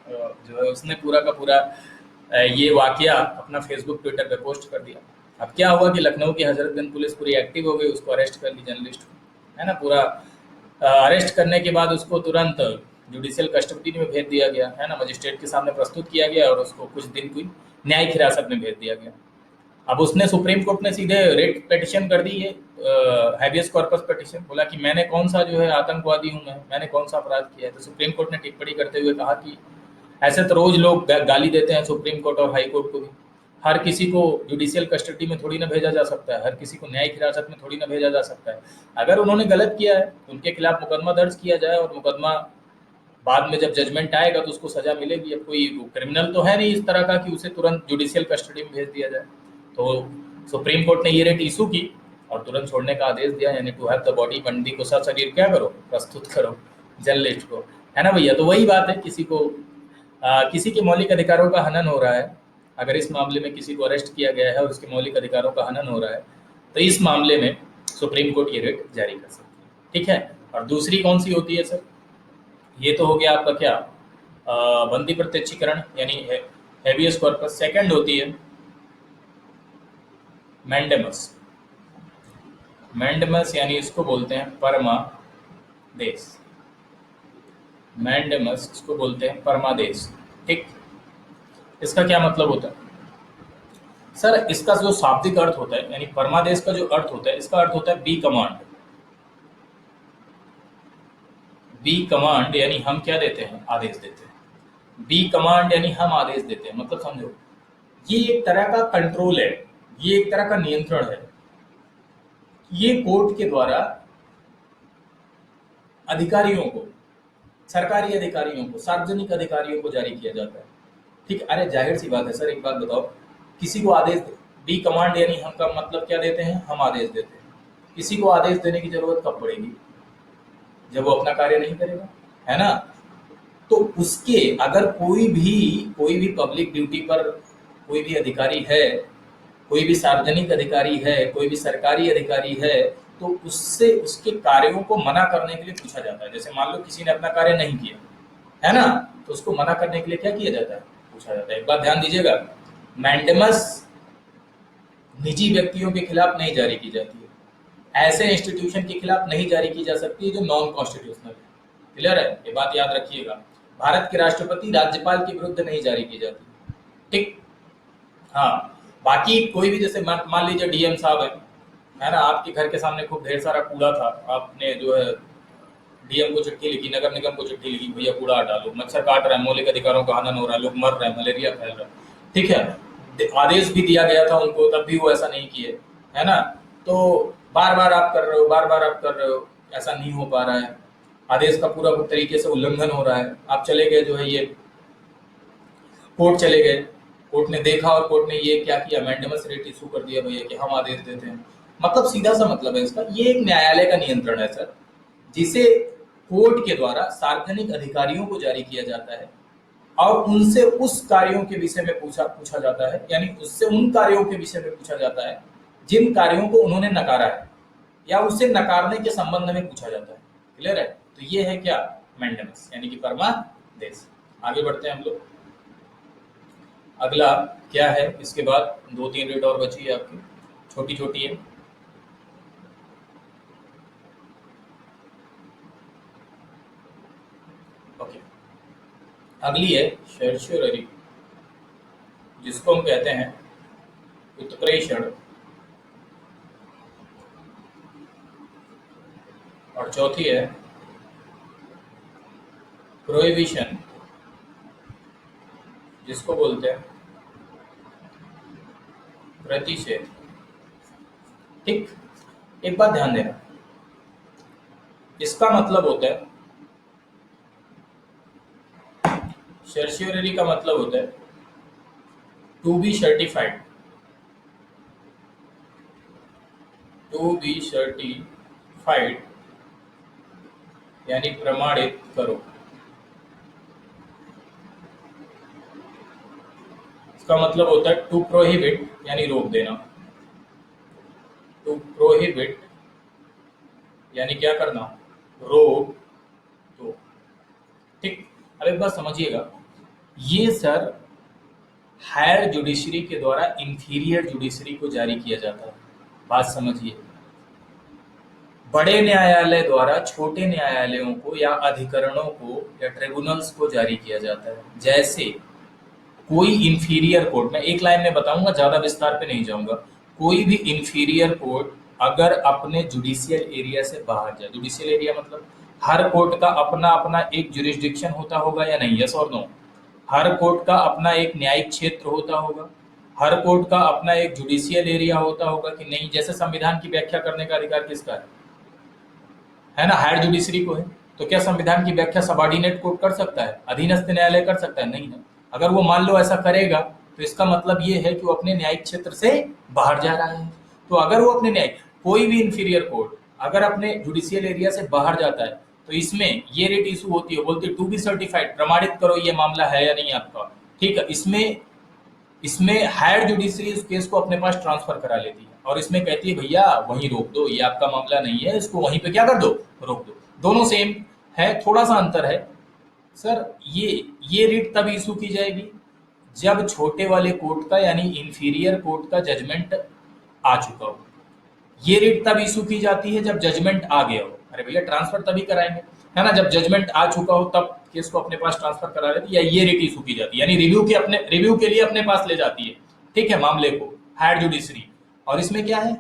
जो है उसने पूरा का पूरा ये वाकया अपना फेसबुक ट्विटर पे पोस्ट कर दिया। अब क्या हुआ कि लखनऊ की हजरतगंज पुलिस पूरी एक्टिव हो गई, उसको अरेस्ट कर ली, जर्नलिस्ट को, है ना। पूरा अरेस्ट करने के बाद उसको तुरंत जुडिशियल कस्टडी में भेज दिया गया, है ना, मजिस्ट्रेट के सामने प्रस्तुत किया गया और उसको कुछ दिन की न्यायिक हिरासत में भेज दिया गया। अब उसने, सुप्रीम कोर्ट ने सीधे रिट पिटीशन कर दी है हैबियस कॉर्पस पिटीशन, बोला कि मैंने कौन सा जो है आतंकवादी हूं, मैंने कौन सा अपराध किया है। तो सुप्रीम कोर्ट ने टिप्पणी करते हुए कहा कि ऐसे तो रोज लोग गाली देते हैं सुप्रीम कोर्ट और हाई कोर्ट को भी, हर किसी को जुडिशियल कस्टडी में थोड़ी ना भेजा जा सकता है, हर किसी को न्यायिक हिरासत में थोड़ी ना भेजा जा सकता है। अगर उन्होंने गलत किया है तो उनके खिलाफ मुकदमा दर्ज किया जाए, और मुकदमा बाद में जब जजमेंट आएगा तो उसको सजा मिलेगी। अब कोई क्रिमिनल तो है नहीं इस तरह का कि उसे तुरंत जुडिशियल कस्टडी में भेज दिया जाए। तो सुप्रीम कोर्ट ने ये रेट इशू की और तुरंत छोड़ने का आदेश दिया, यानी टू हैव द बॉडी, बंदी को सशरीर क्या करो, प्रस्तुत करो जर्नलिस्ट को, है ना भैया। तो वही बात है, किसी के मौलिक अधिकारों का हनन हो रहा है, अगर इस मामले में किसी को अरेस्ट किया गया है और उसके मौलिक अधिकारों का हनन हो रहा है, तो इस मामले में सुप्रीम कोर्ट ये रेट जारी कर सकती है, ठीक है। और दूसरी कौन सी होती है सर, ये तो हो गया आपका क्या, बंदी प्रत्यक्षीकरण यानी हैबियस कॉर्पस। सेकंड होती है मैंडेमस। मैंडेमस यानी इसको बोलते हैं परमादेश। मैंडेमस इसको बोलते हैं परमादेश, ठीक। इसका क्या मतलब होता है सर, इसका जो शाब्दिक अर्थ होता है, यानी परमादेश का जो अर्थ होता है, इसका अर्थ होता है बी कमांड। बी कमांड यानी हम क्या देते हैं, आदेश देते हैं। बी कमांड यानी हम आदेश देते हैं, मतलब समझो ये एक तरह का कंट्रोल है, ये एक तरह का नियंत्रण है। ये कोर्ट के द्वारा अधिकारियों को, सरकारी अधिकारियों को, सार्वजनिक अधिकारियों को जारी किया जाता है, ठीक। अरे जाहिर सी बात है सर, एक बात बताओ, किसी को आदेश, बी कमांड यानी हम का मतलब क्या देते हैं, हम आदेश देते हैं। किसी को आदेश देने की जरूरत कब पड़ेगी, जब वो अपना कार्य नहीं करेगा, है ना। तो उसके अगर कोई भी पब्लिक ड्यूटी पर कोई भी अधिकारी है, कोई भी सार्वजनिक अधिकारी है, कोई भी सरकारी अधिकारी है, तो उससे उसके कार्यों को मना करने के लिए पूछा जाता है। जैसे मान लो किसी ने अपना कार्य नहीं किया, है ना, तो उसको मना करने के लिए क्या किया जाता है, पूछा जाता है। एक बात ध्यान दीजिएगा, मैंडेमस निजी व्यक्तियों के खिलाफ नहीं जारी की जाती है, ऐसे इंस्टीट्यूशन के खिलाफ नहीं जारी की जा सकती है जो नॉन कॉन्स्टिट्यूशनल है। क्लियर है, ये बात याद रखिएगा। भारत के राष्ट्रपति राज्यपाल के विरुद्ध नहीं जारी की जाती, ठीक। हाँ, बाकी कोई भी, जैसे मान लीजिए डीएम साहब है ना, आपके घर के सामने खूब ढेर सारा कूड़ा था, आपने जो है डीएम को चिट्ठी लिखी, नगर निगम को चिट्ठी लिखी, भैया कूड़ा हटा लो, मच्छर काट रहा है, मौलिक अधिकारों का हनन हो रहा है, लोग मर रहे हैं, मलेरिया फैल रहा है, ठीक है। आदेश भी दिया गया था उनको, तब भी वो ऐसा नहीं किए, है ना। तो बार बार आप कर रहे हो, बार बार आप कर रहे हो, ऐसा नहीं हो पा रहा है, आदेश का पूरा तरीके से उल्लंघन हो रहा है। आप चले गए जो है ये कोर्ट चले गए, कोर्ट ने देखा और कोर्ट ने ये क्या किया, मैंडेमस रेट इशू कर दिया भैया कि हम आदेश देते हैं। मतलब सीधा सा मतलब है इसका, ये एक न्यायालय का नियंत्रण है सर, जिसे कोर्ट के द्वारा सार्वजनिक अधिकारियों को जारी किया जाता है और उनसे उस कार्यों के विषय में पूछा जाता है, यानी उससे उन कार्यों के विषय में पूछा जाता है जिन कार्यों को उन्होंने नकारा है या उससे नकारने के संबंध में पूछा जाता है। क्लियर है, तो ये है क्या, मैंडेमस यानी कि परमादेश। आगे बढ़ते हैं हम लोग, अगला क्या है, इसके बाद 2-3 रेट और बची है आपकी, छोटी छोटी है। ओके, अगली है सर्शियरी, जिसको हम कहते हैं उत्प्रेषण, और चौथी है प्रोहिबिशन, जिसको बोलते हैं प्रतिषेध, ठीक। एक बात ध्यान देना, इसका मतलब होता है, सर्शियरी का मतलब होता है to be certified, to be certified यानी प्रमाणित करो। इसका मतलब होता है टू प्रोहिबिट यानी रोक देना, टू प्रोहिबिट यानी क्या करना, रोक दो, ठीक। अब एक बात समझिएगा, ये सर हायर जुडिशरी के द्वारा इंफीरियर जुडिशरी को जारी किया जाता है। बात समझिए, बड़े न्यायालय द्वारा छोटे न्यायालयों को या अधिकरणों को या ट्रिब्यूनल्स को जारी किया जाता है। जैसे कोई इंफीरियर कोर्ट, मैं एक लाइन में बताऊंगा, ज्यादा विस्तार पे नहीं जाऊंगा, कोई भी इंफीरियर कोर्ट अगर अपने जुडिशियल एरिया से बाहर जाए। जुडिशियल एरिया मतलब हर कोर्ट का अपना अपना एक जुरिस्डिक्शन होता होगा या नहीं, यस और नो? हर कोर्ट का अपना एक न्यायिक क्षेत्र होता होगा, हर कोर्ट का अपना एक जुडिशियल एरिया होता होगा कि नहीं? जैसे संविधान की व्याख्या करने का अधिकार किसका है ना? हायर जुडिशरी को है। तो क्या संविधान की व्याख्या सबऑर्डिनेट कोर्ट कर सकता है, अधीनस्थ न्यायालय कर सकता है? नहीं ना। अगर वो मान लो ऐसा करेगा तो इसका मतलब ये है कि वो अपने न्यायिक क्षेत्र से बाहर जा रहा है। तो अगर वो अपने न्यायिक कोई भी इंफीरियर कोर्ट अगर अपने जुडिशियल एरिया से बाहर जाता है तो इसमें ये रेट इशू होती है, बोलते टू बी सर्टिफाइड, प्रमाणित करो ये मामला है या नहीं आपका। ठीक है, इसमें इसमें हायर जुडिशरी उस केस को अपने पास ट्रांसफर करा लेती है और इसमें कहती है भैया वहीं रोक दो, ये आपका मामला नहीं है, इसको वहीं पे क्या कर दो, रोक दो। दोनों सेम है, थोड़ा सा अंतर है सर। ये रिट तब इशू की जाएगी जब छोटे वाले कोर्ट का यानी इंफीरियर कोर्ट का जजमेंट आ चुका हो। ये रिट तब इशू की जाती है जब जजमेंट आ गया हो। अरे भैया ट्रांसफर तभी कराएंगे, है ना, जब जजमेंट आ चुका हो तब केस को अपने पास ट्रांसफर करा लेती है, या ये रिट इशू की जाती है यानी रिव्यू के लिए अपने पास ले जाती है। ठीक है, मामले को हायर जुडिशरी। और इसमें क्या है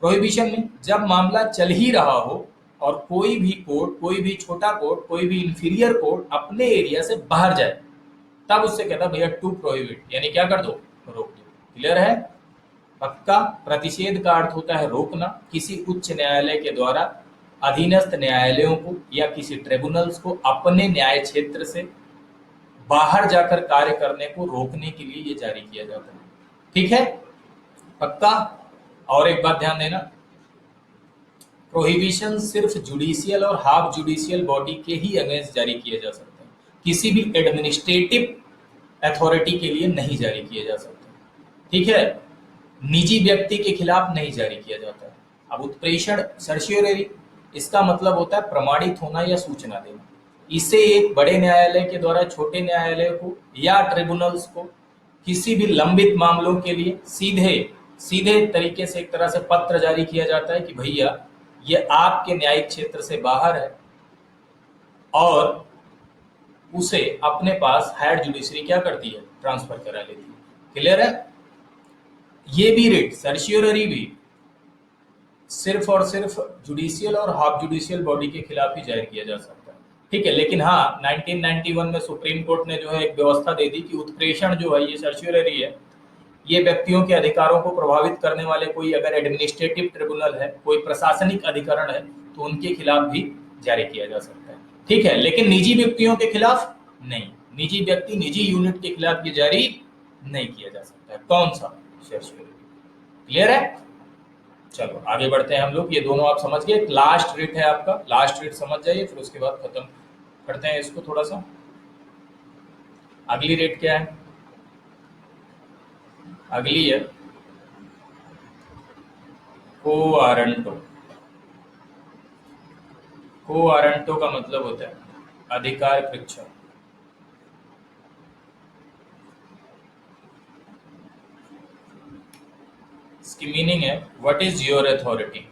प्रोहिबिशन में, जब मामला चल ही रहा हो और कोई भी कोर्ट, कोई भी छोटा कोर्ट, कोई भी इंफीरियर कोर्ट अपने एरिया से बाहर जाए तब उससे कहता भैया टू प्रोहिबिट, यानी क्या कर दो, रोक दो। क्लियर है? पक्का? प्रतिषेध का अर्थ होता है रोकना, किसी उच्च न्यायालय के द्वारा अधीनस्थ न्यायालयों को या किसी ट्रिब्यूनल्स को अपने न्याय क्षेत्र से बाहर जाकर कार्य करने को रोकने के लिए ये जारी किया जाता है। ठीक है, पक्का? और एक बात ध्यान देना, प्रोहिबिशन सिर्फ जुडिशियल और हाफ जुडिशियल बॉडी के ही अगेंस्ट जारी किए जा सकते हैं, किसी भी एडमिनिस्ट्रेटिव अथॉरिटी के लिए नहीं जारी किए जा सकते। ठीक है, निजी व्यक्ति के खिलाफ नहीं जारी किया जाता है। अब उत्प्रेषण सर्शियोररी, इसका मतलब होता है प्रमाणित होना या सूचना देना। इसे एक बड़े न्यायालय के द्वारा छोटे न्यायालय को या ट्रिब्यूनल्स को किसी भी लंबित मामलों के लिए सीधे सीधे तरीके से एक तरह से पत्र जारी किया जाता है कि भैया ये आपके न्यायिक क्षेत्र से बाहर है, और उसे अपने पास हायर जुडिशरी क्या करती है, ट्रांसफर करा लेती है। क्लियर है? ये भी रिट सर्शियोररी भी सिर्फ और सिर्फ जुडिशियल और हाफ जुडिशियल बॉडी के खिलाफ ही जारी किया जा सकता है। ठीक है, लेकिन हाँ 1991 में सुप्रीम कोर्ट ने जो है एक व्यवस्था दे दी कि उत्प्रेषण जो है ये सर्शियोररी है, ये व्यक्तियों के अधिकारों को प्रभावित करने वाले कोई अगर एडमिनिस्ट्रेटिव ट्रिब्यूनल है, कोई प्रशासनिक अधिकरण है, तो उनके खिलाफ भी जारी किया जा सकता है। ठीक है, लेकिन निजी व्यक्तियों के खिलाफ नहीं, निजी व्यक्ति निजी यूनिट के खिलाफ ये जारी नहीं किया जा सकता है। कौन सा? क्लियर है? चलो आगे बढ़ते हैं हम लोग। ये दोनों आप समझ गए। लास्ट रिट है आपका, लास्ट रिट समझ जाइए, फिर उसके बाद खत्म करते हैं इसको थोड़ा सा। अगली रिट क्या है? अगली है को वारंटो। को वारंटो का मतलब होता है अधिकार परीक्षण। इसकी मीनिंग है व्हाट इज योर अथॉरिटी,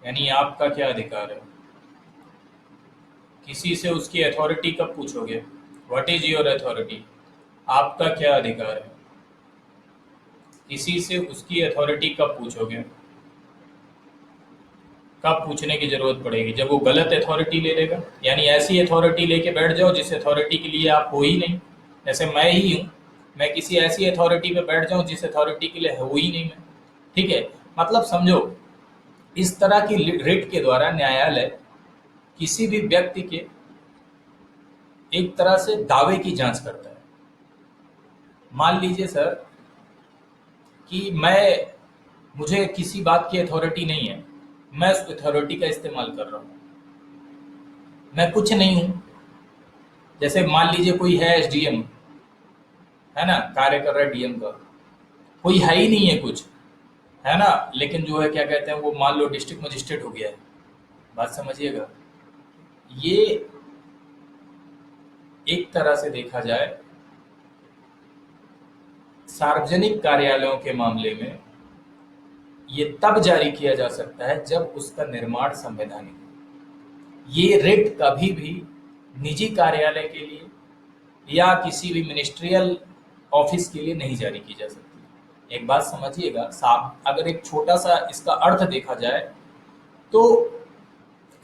यानी आपका क्या अधिकार है। किसी से उसकी अथॉरिटी कब पूछोगे? व्हाट इज योर अथॉरिटी, आपका क्या अधिकार है। किसी से उसकी अथॉरिटी कब पूछोगे? कब पूछने की जरूरत पड़ेगी? जब वो गलत अथॉरिटी ले लेगा, यानी ऐसी अथॉरिटी लेके बैठ जाओ जिस अथॉरिटी के लिए आप हो ही नहीं। जैसे मैं ही हूँ, मैं किसी ऐसी अथॉरिटी पे बैठ जाऊं जिस अथॉरिटी के लिए हो ही नहीं मैं। ठीक है, मतलब समझो इस तरह की रिट के द्वारा न्यायालय किसी भी व्यक्ति के एक तरह से दावे की जांच करता है। मान लीजिए सर कि मुझे किसी बात की अथॉरिटी नहीं है, मैं उस अथॉरिटी का इस्तेमाल कर रहा हूं, मैं कुछ नहीं हूं। जैसे मान लीजिए कोई है एसडीएम, है ना, कार्य कर रहा है डीएम का, कोई है ही नहीं है कुछ, है ना, लेकिन जो है क्या कहते हैं वो मान लो डिस्ट्रिक्ट मजिस्ट्रेट हो गया है। बात समझिएगा, ये एक तरह से देखा जाए सार्वजनिक कार्यालयों के मामले में ये तब जारी किया जा सकता है जब उसका निर्माण संवैधानिक हो। ये रिट कभी भी निजी कार्यालय के लिए या किसी भी मिनिस्ट्रियल ऑफिस के लिए नहीं जारी की जा सकती। एक बात समझिएगा साहब, अगर एक छोटा सा इसका अर्थ देखा जाए तो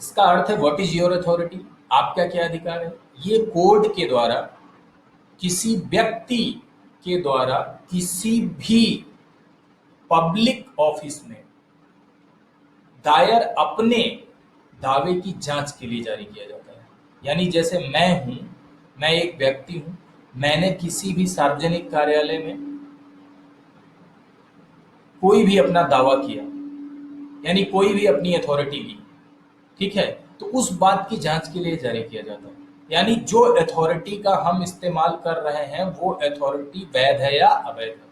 इसका अर्थ है व्हाट इज योर अथॉरिटी, आपका क्या अधिकार है। ये कोर्ट के द्वारा किसी व्यक्ति के द्वारा किसी भी पब्लिक ऑफिस में दायर अपने दावे की जांच के लिए जारी किया जाता है। यानी जैसे मैं हूं, मैं एक व्यक्ति हूं, मैंने किसी भी सार्वजनिक कार्यालय में कोई भी अपना दावा किया, यानी कोई भी अपनी अथॉरिटी ली, ठीक है, तो उस बात की जांच के लिए जारी किया जाता है। यानी जो अथॉरिटी का हम इस्तेमाल कर रहे हैं वो अथॉरिटी वैध है या अवैध है।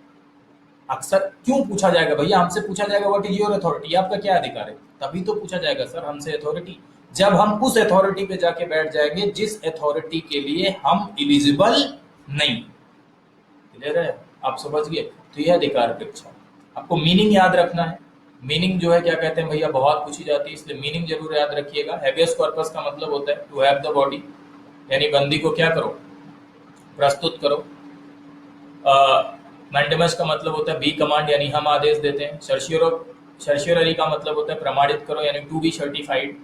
अक्सर क्यों पूछा जाएगा भैया, हमसे पूछा जाएगा व्हाट इज योर अथॉरिटी, आपका क्या अधिकार है, तभी तो पूछा जाएगा सर हमसे अथॉरिटी, जब हम उस अथॉरिटी पे जाके बैठ जाएंगे जिस अथॉरिटी के लिए हम इलिजिबल नहीं। क्लियर है, आप समझ गए। तो यह अधिकार अपेक्षा, आपको मीनिंग याद रखना है। मीनिंग जो है क्या कहते हैं भैया, बहुत पूछी जाती है, इसलिए मीनिंग जरूर याद रखिएगा। हैबियस कॉर्पस का मतलब होता है टू हैव द बॉडी, यानी बंदी को क्या करो, प्रस्तुत करो। मैंडेमस का मतलब होता है बी कमांड, यानी हम आदेश देते हैं। सर्शियोररी का मतलब होता है प्रमाणित करो, यानी टू बी सर्टिफाइड।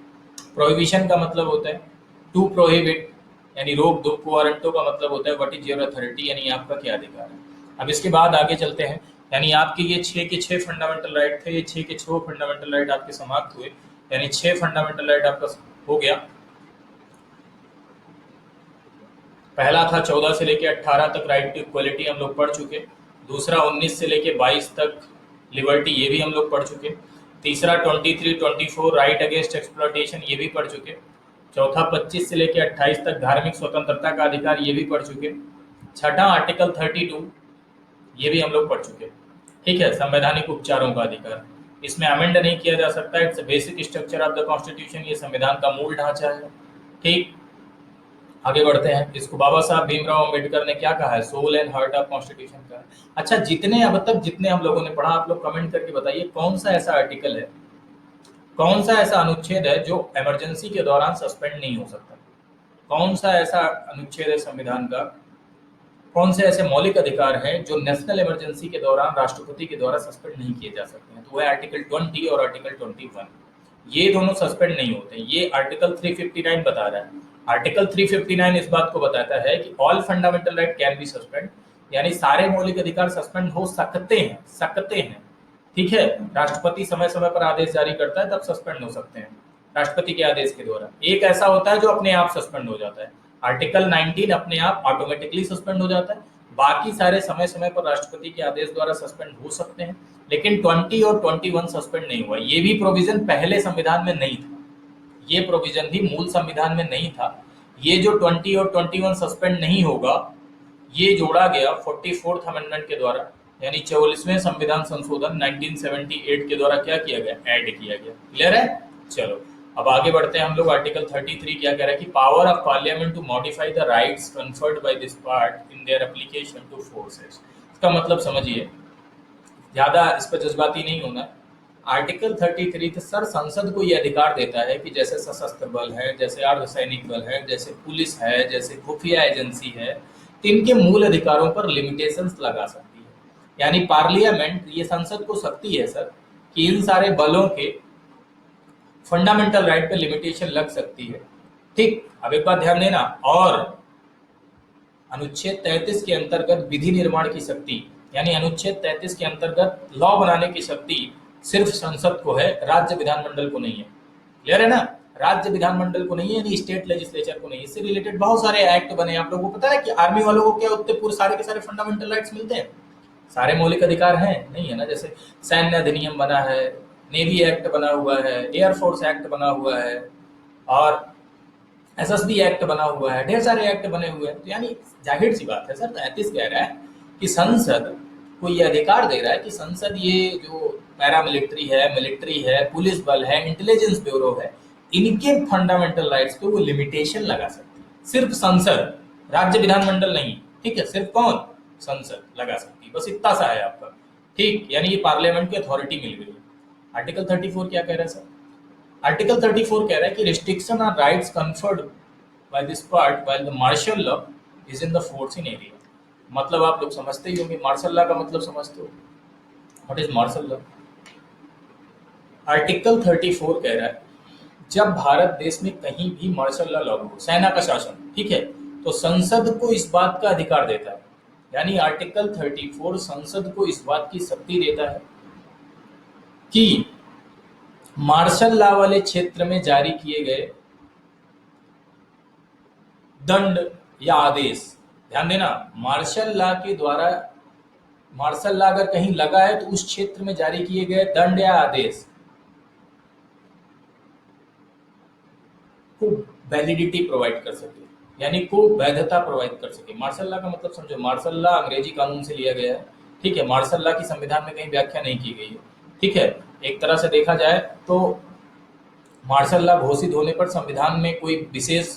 प्रोहिबिशन का मतलब होता है टू प्रोहिबिट, यानी रोक दो। वारंटो का मतलब होता है व्हाट इज योर अथॉरिटी, यानी आपका क्या अधिकार है। अब इसके बाद आगे चलते हैं, यानी आपके ये 6 के 6 फंडामेंटल राइट थे, ये 6 के 6 फंडामेंटल राइट आपके समाप्त हुए, यानी 6 फंडामेंटल राइट आपका हो गया। पहला था 14 से लेके 18 तक राइट टू इक्वलिटी, हम लोग पढ़ चुके। दूसरा 19 से लेके 22 तक लिबर्टी, ये भी हम लोग पढ़ चुके। तीसरा 23 24 राइट अगेंस्ट एक्सप्लॉयटेशन, ये भी पढ़ चुके। चौथा 25 से लेके 28 तक धार्मिक स्वतंत्रता का अधिकार, ये भी पढ़ चुके। छठा आर्टिकल 32, ये भी हम लोग पढ़ चुके। ठीक है, संवैधानिक उपचारों का अधिकार, इसमें अमेंड नहीं किया जा सकता, it's basic structure of the constitution, ये संविधान का मूल ढांचा है। ठीक, आगे बढ़ते हैं। इसको बाबा साहब भीमराव अंबेडकर ने क्या कहा है, soul and heart of constitution का। अच्छा, जितने अब तक जितने हम लोगों ने पढ़ा, आप लोग कमेंट करके बताइए कौन सा ऐसा आर्टिकल है, कौन सा ऐसा अनुच्छेद है जो इमरजेंसी के दौरान सस्पेंड नहीं हो सकता। कौन सा ऐसा अनुच्छेद है संविधान का, कौन से ऐसे मौलिक अधिकार हैं जो नेशनल इमरजेंसी के दौरान राष्ट्रपति के द्वारा सस्पेंड नहीं किए जा सकते हैं। तो वह आर्टिकल 20 और आर्टिकल 21, ये दोनों सस्पेंड नहीं होते। ये आर्टिकल 359 बता रहा है। आर्टिकल 359 इस बात को बताता है कि all fundamental right can be suspend, यानी सारे मौलिक अधिकार सस्पेंड हो सकते हैं। ठीक है, राष्ट्रपति समय समय पर आदेश जारी करता है तब सस्पेंड हो सकते हैं राष्ट्रपति के आदेश के द्वारा। एक ऐसा होता है जो अपने आप सस्पेंड हो जाता है, आर्टिकल 19 अपने आप ऑटोमेटिकली सस्पेंड हो जाता है। बाकी सारे समय समय पर राष्ट्रपति के आदेश द्वारा सस्पेंड हो सकते हैं, लेकिन 20 और 21 सस्पेंड नहीं हुआ। ये भी प्रोविजन पहले संविधान में नहीं था, ये प्रोविजन भी मूल संविधान में नहीं था। ये जो 20 और 21 सस्पेंड नहीं होगा, ये जोड़ा गया 44th अमेंडमेंट के द्वारा, यानी 44वें संविधान संशोधन 1978 के द्वारा क्या किया गया, ऐड किया गया। क्लियर है। चलो अब आगे बढ़ते हैं हम लोग। आर्टिकल 33 क्या कह रहा है कि power of parliament to modify the rights conferred by this part in their application to forces. इसका मतलब समझिए, ज्यादा इस पर जज्बाती नहीं होना। आर्टिकल 33 तो सर संसद को ये अधिकार देता है कि जैसे सशस्त्र बल है, जैसे अर्धसैनिक बल है, जैसे पुलिस है, जैसे खुफिया एजेंसी है, तो इनके मूल अधिकारों पर लिमिटेशंस लगा सकती है। यानी पार्लियामेंट, ये संसद को शक्ति है सर कि इन सारे बलों के फंडामेंटल राइट पे लिमिटेशन लग सकती है। ठीक, अब एक बात ध्यान देना, और अनुच्छेद 33 के अंतर्गत विधि निर्माण की शक्ति, यानी अनुच्छेद 33 के अंतर्गत लॉ बनाने की शक्ति सिर्फ संसद को है, राज्य विधानमंडल को नहीं है। क्लियर है ना, राज्य विधानमंडल को नहीं है, यानी स्टेट लेजिस्लेचर को नहीं। इससे रिलेटेड बहुत सारे एक्ट बने, आप लोगों को पता है कि आर्मी वालों को क्या उतने पूरे सारे के सारे फंडामेंटल राइट्स मिलते हैं, सारे मौलिक अधिकार हैं, नहीं है ना। जैसे सैन्य अधिनियम बना है, नेवी एक्ट बना हुआ है, एयरफोर्स एक्ट बना हुआ है, और एसएसबी एक्ट बना हुआ है, ढेर सारे एक्ट बने हुए हैं। तो यानी जाहिर सी बात है सर, 33 कह रहा है कि संसद को ये अधिकार दे रहा है कि संसद ये जो पैरामिलिट्री है, मिलिट्री है, पुलिस बल है, इंटेलिजेंस ब्यूरो है, इनके फंडामेंटल राइट्स पे वो लिमिटेशन लगा सकती है। सिर्फ संसद, राज्य विधानमंडल नहीं। ठीक है, सिर्फ कौन, संसद लगा सकती है, बस इतना सा है आपका। ठीक, यानी ये पार्लियामेंट की अथॉरिटी मिल गई। आर्टिकल 34 क्या कह रहा है सर, आर्टिकल 34 कह रहा है कि restriction on rights conferred by this part while the martial law is in the force in area. मतलब आप लोग समझते ही होंगे, मार्शल लॉ का मतलब समझते हो, what is martial law? Article 34 कह रहा है जब भारत देश में कहीं भी मार्शल लॉ लागू हो, सेना का शासन, ठीक है, तो संसद को इस बात का अधिकार देता है, यानी आर्टिकल 34 संसद को इस बात की शक्ति देता है कि मार्शल लॉ वाले क्षेत्र में जारी किए गए दंड या आदेश, ध्यान देना, मार्शल लॉ के द्वारा, मार्शल लॉ अगर कहीं लगा है तो उस क्षेत्र में जारी किए गए दंड या आदेश को वैलिडिटी प्रोवाइड कर सके, यानी को वैधता प्रोवाइड कर सके। मार्शल लॉ का मतलब समझो, मार्शल लॉ अंग्रेजी कानून से लिया गया है, ठीक है, मार्शल लॉ की संविधान में कहीं व्याख्या नहीं की गई है, ठीक है। एक तरह से देखा जाए तो मार्शल लॉ घोषित होने पर संविधान में कोई विशेष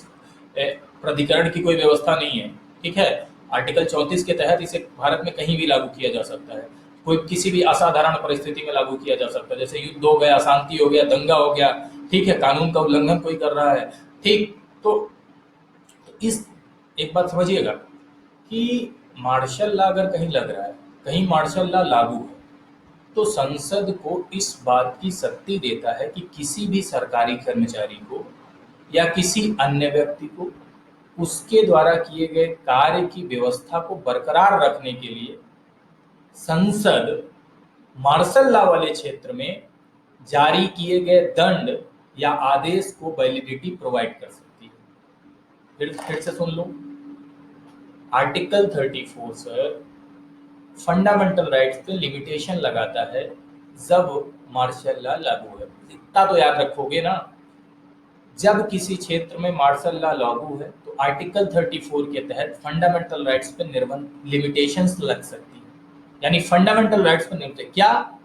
प्राधिकरण की कोई व्यवस्था नहीं है, ठीक है। आर्टिकल 34 के तहत इसे भारत में कहीं भी लागू किया जा सकता है, कोई किसी भी असाधारण परिस्थिति में लागू किया जा सकता है, जैसे युद्ध हो गया, अशांति हो गया, दंगा हो गया, ठीक है, कानून का उल्लंघन कोई कर रहा है, ठीक। तो इस एक बात समझिएगा कि मार्शल लॉ अगर कहीं लग रहा है, कहीं मार्शल लॉ लागू है, तो संसद को इस बात की शक्ति देता है कि किसी भी सरकारी कर्मचारी को या किसी अन्य व्यक्ति को उसके द्वारा किए गए कार्य की व्यवस्था को बरकरार रखने के लिए संसद मार्शल लॉ वाले क्षेत्र में जारी किए गए दंड या आदेश को वैलिडिटी प्रोवाइड कर सकती है। फिर से सुन लो, आर्टिकल 34 सर फंडामेंटल राइट्स पे लिमिटेशन लगाता है जब मार्शल लॉ लागू है। इतना तो याद रखोगे ना, जब किसी क्षेत्र में मार्शल लॉ लागू है तो आर्टिकल 34 के तहत फंडामेंटल राइट्स पे निर्बंध, लिमिटेशंस लग सकती है, यानी फंडामेंटल राइट्स पर निर्भर क्या,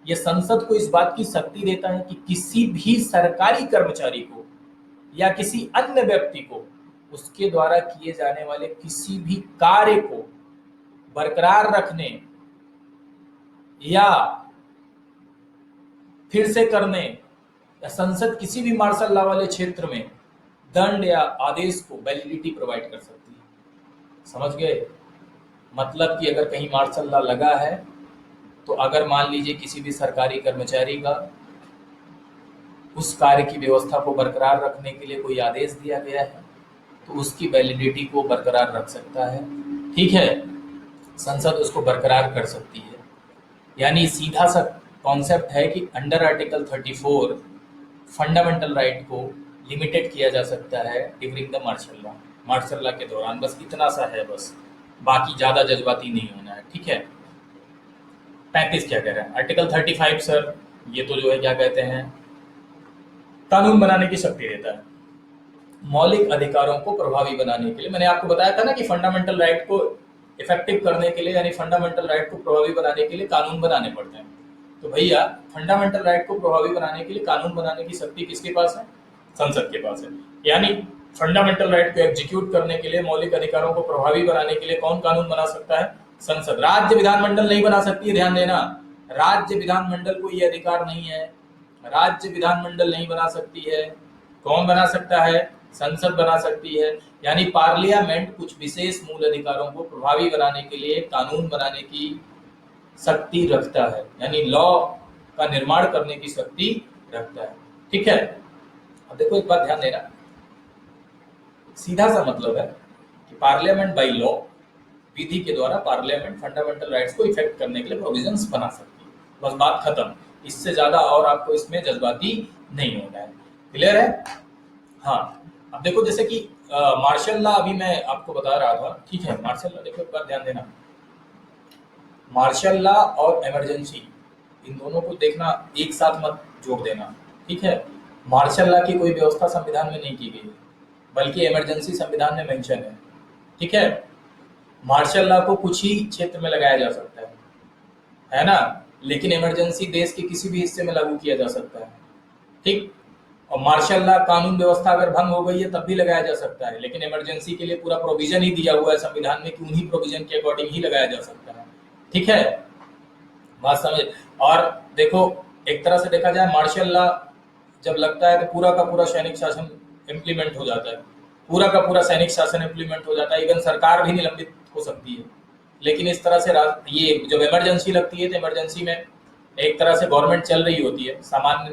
ये संसद को इस बात की शक्ति देता है कि किसी भी सरकारी कर्मचारी को या किसी अन्य व्यक्ति को उसके द्वारा किए जाने वाले किसी भी कार्य को बरकरार रखने या फिर से करने, या संसद किसी भी मार्शल लॉ वाले क्षेत्र में दंड या आदेश को वैलिडिटी प्रोवाइड कर सकती है। समझ गए? मतलब कि अगर कहीं मार्शल लॉ लगा है तो अगर मान लीजिए किसी भी सरकारी कर्मचारी का उस कार्य की व्यवस्था को बरकरार रखने के लिए कोई आदेश दिया गया है तो उसकी वैलिडिटी को बरकरार रख सकता है, ठीक है, संसद उसको बरकरार कर सकती है। यानी सीधा सा कॉन्सेप्ट है कि अंडर आर्टिकल 34 फंडामेंटल राइट को लिमिटेड किया जा सकता है during the martial law, martial law के दौरान। बस इतना सा है, बस बाकी ज्यादा जज्बाती नहीं होना है, ठीक है। 35 क्या कह रहा है? आर्टिकल 35 सर ये तो जो है क्या कहते हैं, कानून बनाने की शक्ति देता है, मौलिक अधिकारों को प्रभावी बनाने के लिए। मैंने आपको बताया था ना कि फंडामेंटल राइट को इफेक्टिव करने के लिए, यानी फंडामेंटल राइट को प्रभावी बनाने के लिए कानून बनाने पड़ते हैं। तो भैया फंडामेंटल राइट को प्रभावी बनाने के लिए कानून बनाने की शक्ति किसके पास है? संसद के पास है। यानी फंडामेंटल राइट को एग्जीक्यूट करने के लिए, मौलिक अधिकारों को प्रभावी बनाने के लिए कौन कानून बना सकता है? संसद। राज्य विधानमंडल नहीं बना सकती है, ध्यान देना, राज्य विधानमंडल को ये अधिकार नहीं है, राज्य विधानमंडल नहीं बना सकती है। कौन बना सकता है? संसद बना सकती है। यानी पार्लियामेंट कुछ विशेष मूल अधिकारों को प्रभावी बनाने के लिए कानून बनाने की शक्ति रखता है, यानी लॉ का निर्माण करने की शक्ति रखता है, ठीक है। अब देखो एक बात ध्यान देना, सीधा सा मतलब है कि पार्लियामेंट बाई लॉ, विधि के द्वारा पार्लियामेंट फंडामेंटल राइट्स को इफेक्ट करने के लिए प्रोविजंस बना सकती है। बस बात खत्म, इससे ज्यादा और आपको इसमें जज्बाती नहीं होना है। क्लियर है? हाँ, अब देखो जैसे कि मार्शल लॉ अभी मैं आपको बता रहा था, ठीक है। मार्शल लॉ देखो एक बार ध्यान देना, मार्शल लॉ और इमरजेंसी इन दोनों को देखना, एक साथ मत जोड़ देना, ठीक है। मार्शल लॉ की कोई व्यवस्था संविधान में नहीं की गई है, बल्कि इमरजेंसी संविधान में मेंशन है, ठीक है। मार्शल लॉ को कुछ ही क्षेत्र में लगाया जा सकता है ना, लेकिन इमरजेंसी देश के किसी भी हिस्से में लागू किया जा सकता है, ठीक। और मार्शल लॉ कानून व्यवस्था अगर भंग हो गई है तब भी लगाया जा सकता है, लेकिन इमरजेंसी के लिए पूरा प्रोविजन ही दिया हुआ है संविधान में कि उन्हीं प्रोविजन के अकॉर्डिंग ही लगाया जा सकता है, ठीक है। बात समझ? और देखो एक तरह से देखा जाए, मार्शल लॉ जब लगता है तो पूरा का पूरा सैनिक शासन इम्प्लीमेंट हो जाता है, पूरा का पूरा सैनिक शासन इम्प्लीमेंट हो जाता है, इवन सरकार भी निलंबित हो सकती है, लेकिन इस तरह से ये जब इमरजेंसी लगती है तो इमरजेंसी में एक तरह से गवर्नमेंट चल रही होती है, सामान्य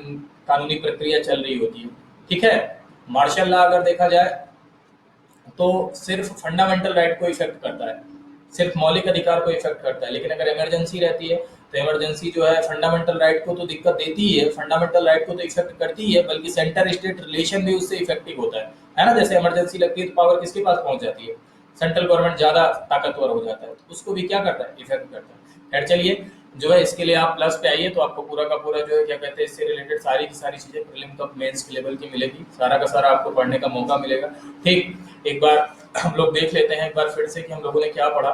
कानूनी प्रक्रिया चल रही होती है, ठीक है। मार्शल लॉ अगर देखा जाए तो सिर्फ फंडामेंटल राइट को इफेक्ट करता है, सिर्फ मौलिक अधिकार को इफेक्ट करता है, लेकिन अगर इमरजेंसी रहती है तो इमरजेंसी जो है फंडामेंटल राइट को तो दिक्कत देती ही है, फंडामेंटल राइट को तो इफेक्ट करती ही है, बल्कि सेंटर स्टेट रिलेशन भी उससे इफेक्टिव होता है ना। जैसे इमरजेंसी लगती है तो पावर किसके पास पहुंच जाती है, सेंट्रल गवर्नमेंट ज्यादा ताकतवर हो जाता है, तो उसको भी क्या करता है, इफेक्ट करता है। खैर चलिए, जो है इसके लिए आप प्लस पे आइए तो आपको पूरा का पूरा जो है क्या कहते हैं, इससे रिलेटेड सारी की सारी चीजें प्रीलिम कम मेंस के लेवल की मिलेगी, सारा का सारा आपको पढ़ने का मौका मिलेगा। ठीक, एक बार हम लोग देख लेते हैं एक बार फिर से कि हम लोगों ने क्या पढ़ा।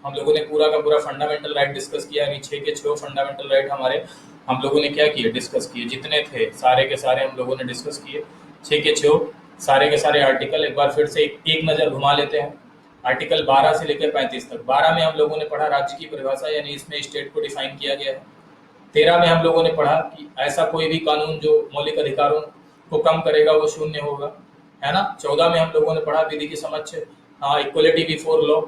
हम लोगों ने पूरा का पूरा फंडामेंटल राइट डिस्कस किया, यानी 6 के 6 फंडामेंटल राइट हमारे हम लोगों ने क्या किए, डिस्कस किए, जितने थे सारे के सारे हम लोगों ने डिस्कस किए, 6 के 6 सारे के सारे आर्टिकल एक बार फिर से एक नज़र घुमा लेते हैं। आर्टिकल 12 से लेकर 35 तक। 12 में हम लोगों ने पढ़ा राज्य की परिभाषा, यानी इसमें स्टेट को डिफाइन किया गया है। 13 में हम लोगों ने पढ़ा कि ऐसा कोई भी कानून जो मौलिक अधिकारों को कम करेगा वो शून्य होगा, है ना। 14 में हम लोगों ने पढ़ा विधि की समक्ष इक्वलिटी बिफोर लॉ।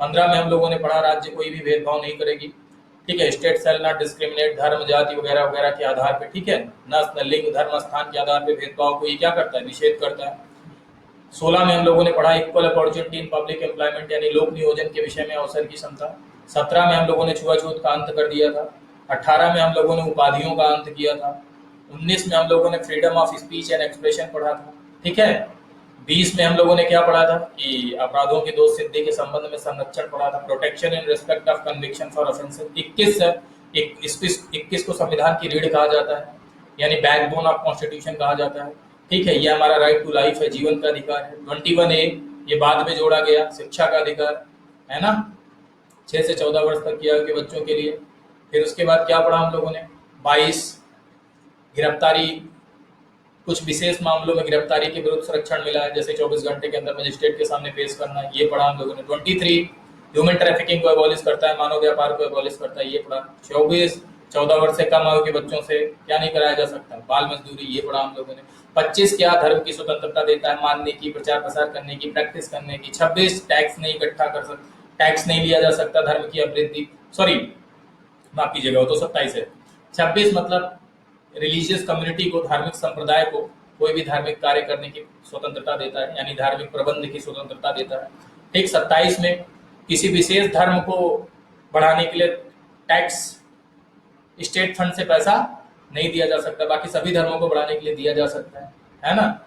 15 में हम लोगों ने पढ़ा राज्य कोई भी भेदभाव नहीं करेगी, ठीक है। स्टेट सेल नॉट डिस्क्रिमिनेट धर्म जाति वगैरह वगैरह के आधार पे, ठीक है, नस्ल लिंग धर्म स्थान के आधार पे भेदभाव को ये क्या करता है, निषेध करता है। 16 में हम लोगों ने पढ़ा equal opportunity in public employment, यानी लोक नियोजन के विषय में अवसर की क्षमता। 17 में हम लोगों ने छुआछूत का अंत कर दिया था। 18 में हम लोगों ने उपाधियों का अंत किया था। 19 में हम लोगों ने freedom of speech and expression पढ़ा था, ठीक है। 20 में हम लोगों ने क्या पढ़ा था कि अपराधों की दोष सिद्धि के संबंध में संरक्षण पढ़ा था, protection in respect of conviction for offences. 21 को संविधान की रीढ़ कहा जाता है, यानी बैकबोन ऑफ कॉन्स्टिट्यूशन कहा जाता है, ठीक है। ये हमारा राइट टू लाइफ है, जीवन का अधिकार है। 21A ये बाद में जोड़ा गया, शिक्षा का अधिकार, है ना, 6 से 14 वर्ष तक की आयु के बच्चों के लिए। फिर उसके बाद क्या पढ़ा हम लोगों ने, 22 गिरफ्तारी, कुछ विशेष मामलों में गिरफ्तारी के विरुद्ध संरक्षण मिला है, जैसे 24 घंटे के अंदर मजिस्ट्रेट के सामने पेश करना, ये पढ़ा हम लोगों ने। 23 ह्यूमन ट्रैफिकिंग को एबॉलिश करता है, मानव व्यापार को एबॉलिश करता है, ये पढ़ा। 24 14 वर्ष से कम आयु के बच्चों से क्या नहीं कराया जा सकता, बाल मजदूरी, ये पढ़ा हम लोगों ने। 25 क्या धर्म की स्वतंत्रता देता है, मानने की, प्रचार प्रसार करने की, प्रैक्टिस करने की। 26 टैक्स नहीं इकट्ठा कर सकता, टैक्स नहीं लिया जा सकता धर्म की अभिवृद्धि, सॉरी माफ कीजिएगा, वो तो 27 है। 26 मतलब रिलीजियस कम्युनिटी को, धार्मिक संप्रदाय को कोई भी धार्मिक कार्य करने की स्वतंत्रता देता है, यानी धार्मिक प्रबंध की स्वतंत्रता देता है, ठीक। 27 में किसी विशेष धर्म को बढ़ाने के लिए टैक्स, स्टेट फंड से पैसा नहीं दिया जा सकता, बाकी सभी धर्मों को बढ़ाने के लिए दिया जा सकता है ना।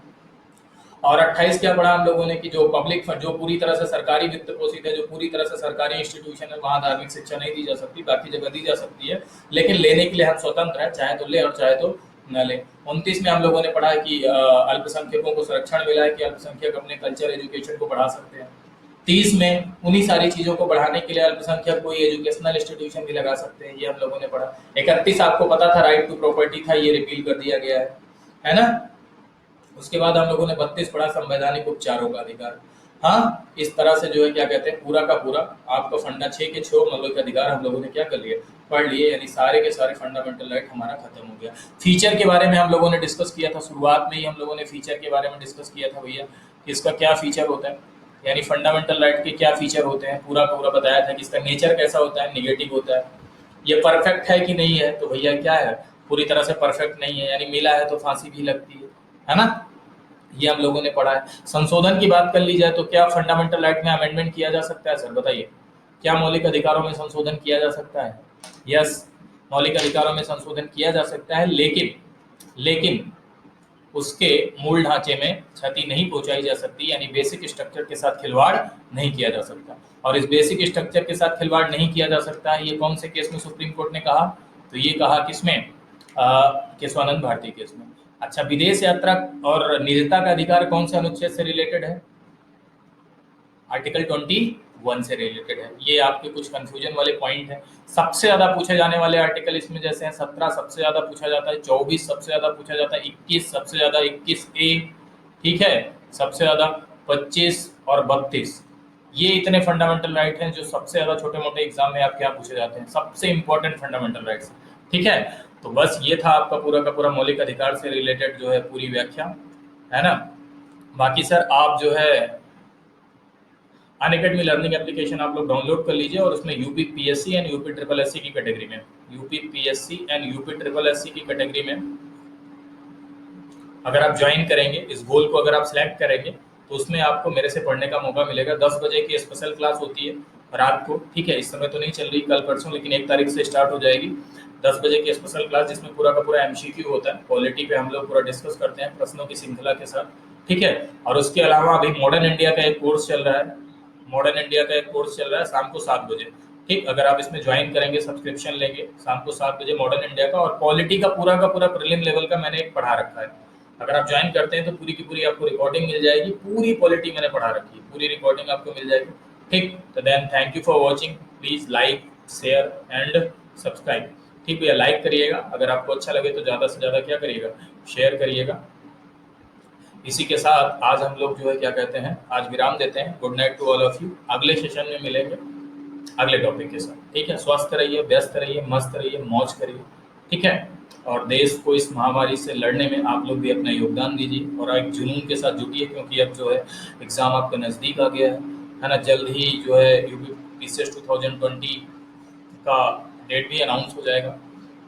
और 28 क्या पढ़ा हम लोगों ने कि जो पब्लिक फंड, जो पूरी तरह से सरकारी वित्त पोषित है, जो पूरी तरह से सरकारी इंस्टीट्यूशन है, वहां धार्मिक शिक्षा नहीं दी जा सकती, बाकी जगह दी जा सकती है, लेकिन लेने के लिए हम स्वतंत्र हैं, चाहे तो ले और चाहे तो न ले। 29 में हम लोगों ने पढ़ा कि अल्पसंख्यकों को संरक्षण मिला है कि अल्पसंख्यक अपने कल्चर एजुकेशन को बढ़ा सकते हैं। 30 में उन्हीं सारी चीजों को बढ़ाने के लिए अल्पसंख्यक कोई एजुकेशनल इंस्टीट्यूशन भी लगा सकते हैं, ये हम लोगों ने पढ़ा। 31 आपको पता था राइट टू प्रॉपर्टी था, ये रिपील कर दिया गया है ना। उसके बाद हम लोगों ने 32 पढ़ा संवैधानिक उपचारों का अधिकार। हाँ, इस तरह से जो है क्या कहते हैं, पूरा का पूरा आपका फंडा 6 के 6 मौलिक अधिकार हम लोगों ने क्या कर लिए, पढ़ लिए, यानी सारे के सारे फंडामेंटल राइट हमारा खत्म हो गया। फीचर के बारे में हम लोगों ने डिस्कस किया था, शुरुआत में ही हम लोगों ने फीचर के बारे में डिस्कस किया था भैया, इसका क्या फीचर होता है, यानी फंडामेंटल राइट के क्या फीचर होते हैं, पूरा पूरा बताया था कि इसका नेचर कैसा होता है, निगेटिव होता है, ये परफेक्ट है कि नहीं है, तो भैया क्या है, पूरी तरह से परफेक्ट नहीं है, यानी मिला है तो फांसी भी लगती है ना, ये हम लोगों ने पढ़ा है। संशोधन की बात कर ली जाए तो क्या फंडामेंटल राइट में अमेंडमेंट किया जा सकता है, सर बताइए, क्या मौलिक अधिकारों में संशोधन किया जा सकता है? यस, मौलिक अधिकारों में संशोधन किया जा सकता है, लेकिन उसके मूल ढांचे में क्षति नहीं पहुंचाई जा सकती, यानी बेसिक स्ट्रक्चर के साथ खिलवाड़ नहीं किया जा सकता। और इस बेसिक स्ट्रक्चर के साथ खिलवाड़ नहीं किया जा सकता है, ये कौन से केस में सुप्रीम कोर्ट ने कहा, तो ये कहा किसमें, केशवानंद भारती केस में। अच्छा, विदेश यात्रा और निजता का अधिकार कौन से अनुच्छेद से रिलेटेड है? आर्टिकल 21 से रिलेटेड है। ये आपके कुछ कंफ्यूजन वाले पॉइंट है। सबसे ज्यादा पूछे जाने वाले आर्टिकल इसमें जैसे हैं 17 सबसे ज्यादा पूछा जाता है, 24 सबसे ज्यादा पूछा जाता है, 21 सबसे ज्यादा, 21A, ठीक है, सबसे ज्यादा 25 और 32। ये इतने फंडामेंटल राइट हैं जो सबसे ज्यादा छोटे मोटे एग्जाम में आपके यहाँ पूछे जाते हैं, सबसे इंपॉर्टेंट फंडामेंटल राइट्स, ठीक है। तो बस ये था आपका पूरा का पूरा मौलिक अधिकार से रिलेटेड जो है पूरी व्याख्या, है ना। बाकी सर आप जो है अनअकैडमी लर्निंग एप्लीकेशन आप लोग डाउनलोड कर लीजिए और उसमें UP PSC and UP triple SC की कैटेगरी में, UP PSC and UP triple SC की कैटेगरी में अगर आप ज्वाइन करेंगे, इस गोल को अगर आप सिलेक्ट करेंगे, तो उसमें आपको मेरे से पढ़ने का मौका मिलेगा। 10 बजे की स्पेशल क्लास होती है रात को, ठीक है, इस समय तो नहीं चल रही, कल परसों, लेकिन 1 तारीख से स्टार्ट हो जाएगी 10 बजे की स्पेशल क्लास, जिसमें पूरा का पूरा एमसीक्यू होता है, पॉलिटी पे हम लोग पूरा डिस्कस करते हैं प्रश्नों की श्रृंखला के साथ, ठीक है। और उसके अलावा अभी मॉडर्न इंडिया का एक कोर्स चल रहा है, मॉडर्न इंडिया का एक कोर्स चल रहा है शाम को 7 बजे, ठीक। अगर आप इसमें ज्वाइन करेंगे, सब्सक्रिप्शन लेंगे, शाम को 7 बजे मॉडर्न इंडिया का, और पॉलिटी का पूरा प्रीलिम लेवल का मैंने एक पढ़ा रखा है। अगर आप ज्वाइन करते हैं तो पूरी की पूरी आपको रिकॉर्डिंग मिल जाएगी, पूरी पॉलिटी मैंने पढ़ा रखी है, पूरी रिकॉर्डिंग आपको मिल जाएगी, ठीक। तो then thank you for watching, please like share and subscribe, ठीक भैया। लाइक करिएगा, अगर आपको अच्छा लगे तो ज़्यादा से ज़्यादा क्या करिएगा, शेयर करिएगा। इसी के साथ आज हम लोग जो है क्या कहते हैं, आज विराम देते हैं। Good night to all of you, अगले सेशन में मिलेंगे अगले टॉपिक के साथ, ठीक है। स्वस्थ रहिए, व्यस्त रहिए, मस्त रहिए, मौज करिए, ठीक है। और देश को इस महामारी से लड़ने में आप लोग भी अपना योगदान दीजिए और एक जुनून के साथ जुटिए, क्योंकि अब जो है एग्ज़ाम आपका नज़दीक आ गया है ना। जल्द ही जो है यूपी पीसीएस 2020 का डेट भी अनाउंस हो जाएगा,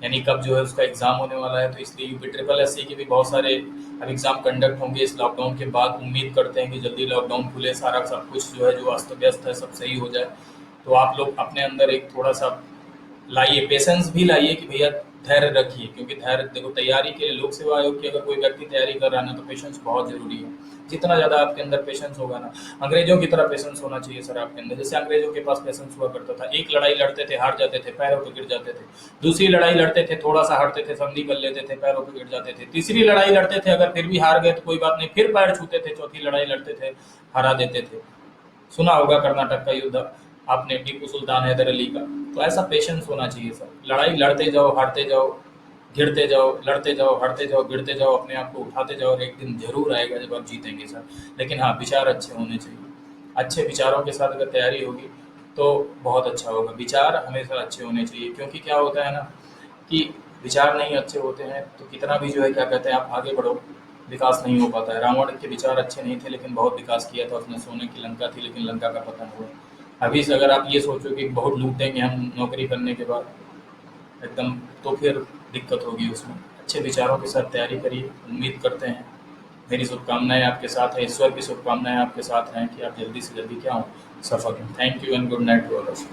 यानी कब जो है उसका एग्ज़ाम होने वाला है। तो इसलिए यूपी ट्रिपल एससी के भी बहुत सारे अब एग्ज़ाम कंडक्ट होंगे इस लॉकडाउन के बाद। उम्मीद करते हैं कि जल्दी लॉकडाउन खुले, सारा सब कुछ जो है जो अस्त व्यस्त है सब सही हो जाए। तो आप लोग अपने अंदर एक थोड़ा सा लाइए, पेशेंस भी लाइए कि भैया धैर्य रखिए, क्योंकि धैर्य देखो, तैयारी के लिए लोक सेवा आयोग की अगर कोई व्यक्ति तैयारी कर रहा है ना, तो पेशेंस बहुत जरूरी है। जितना ज़्यादा आपके अंदर पेशेंस होगा ना, अंग्रेजों की तरह पेशेंस होना चाहिए सर आपके अंदर। जैसे अंग्रेजों के पास पेशेंस हुआ करता था, एक लड़ाई लड़ते थे, हार जाते थे, पैरों पर गिर जाते थे। दूसरी लड़ाई लड़ते थे, थोड़ा सा हटते थे, संधि कर लेते थे, पैरों पर गिर जाते थे। तीसरी लड़ाई लड़ते थे, अगर फिर भी हार गए तो कोई बात नहीं, फिर पैर छूते थे। चौथी लड़ाई लड़ते थे, हरा देते थे। सुना होगा कर्नाटक का युद्ध आपने, टीपू सुल्तान हैदर अली का। तो ऐसा पेशेंस होना चाहिए सर, लड़ाई लड़ते जाओ, हारते जाओ, गिरते जाओ, लड़ते जाओ, हारते जाओ, गिरते जाओ, अपने आप को उठाते जाओ, और एक दिन जरूर आएगा जब आप जीतेंगे सर। लेकिन हाँ, विचार अच्छे होने चाहिए, अच्छे विचारों के साथ अगर तैयारी होगी तो बहुत अच्छा होगा। विचार हमेशा अच्छे होने चाहिए, क्योंकि क्या होता है ना कि विचार नहीं अच्छे होते हैं तो कितना भी जो है क्या कहते हैं आप आगे बढ़ो, विकास नहीं हो पाता है। रावण के विचार अच्छे नहीं थे लेकिन बहुत विकास किया था उसने, सोने की लंका थी लेकिन लंका का पतन हुआ। अभी से अगर आप ये सोचो कि बहुत लूटेंगे हम नौकरी करने के बाद एकदम, तो फिर दिक्कत होगी उसमें। अच्छे विचारों के साथ तैयारी करिए, उम्मीद करते हैं, मेरी शुभकामनाएं आपके साथ है, ईश्वर की शुभकामनाएं आपके साथ हैं कि आप जल्दी से जल्दी क्या हो, सफल हों। Thank you and good night to all of you.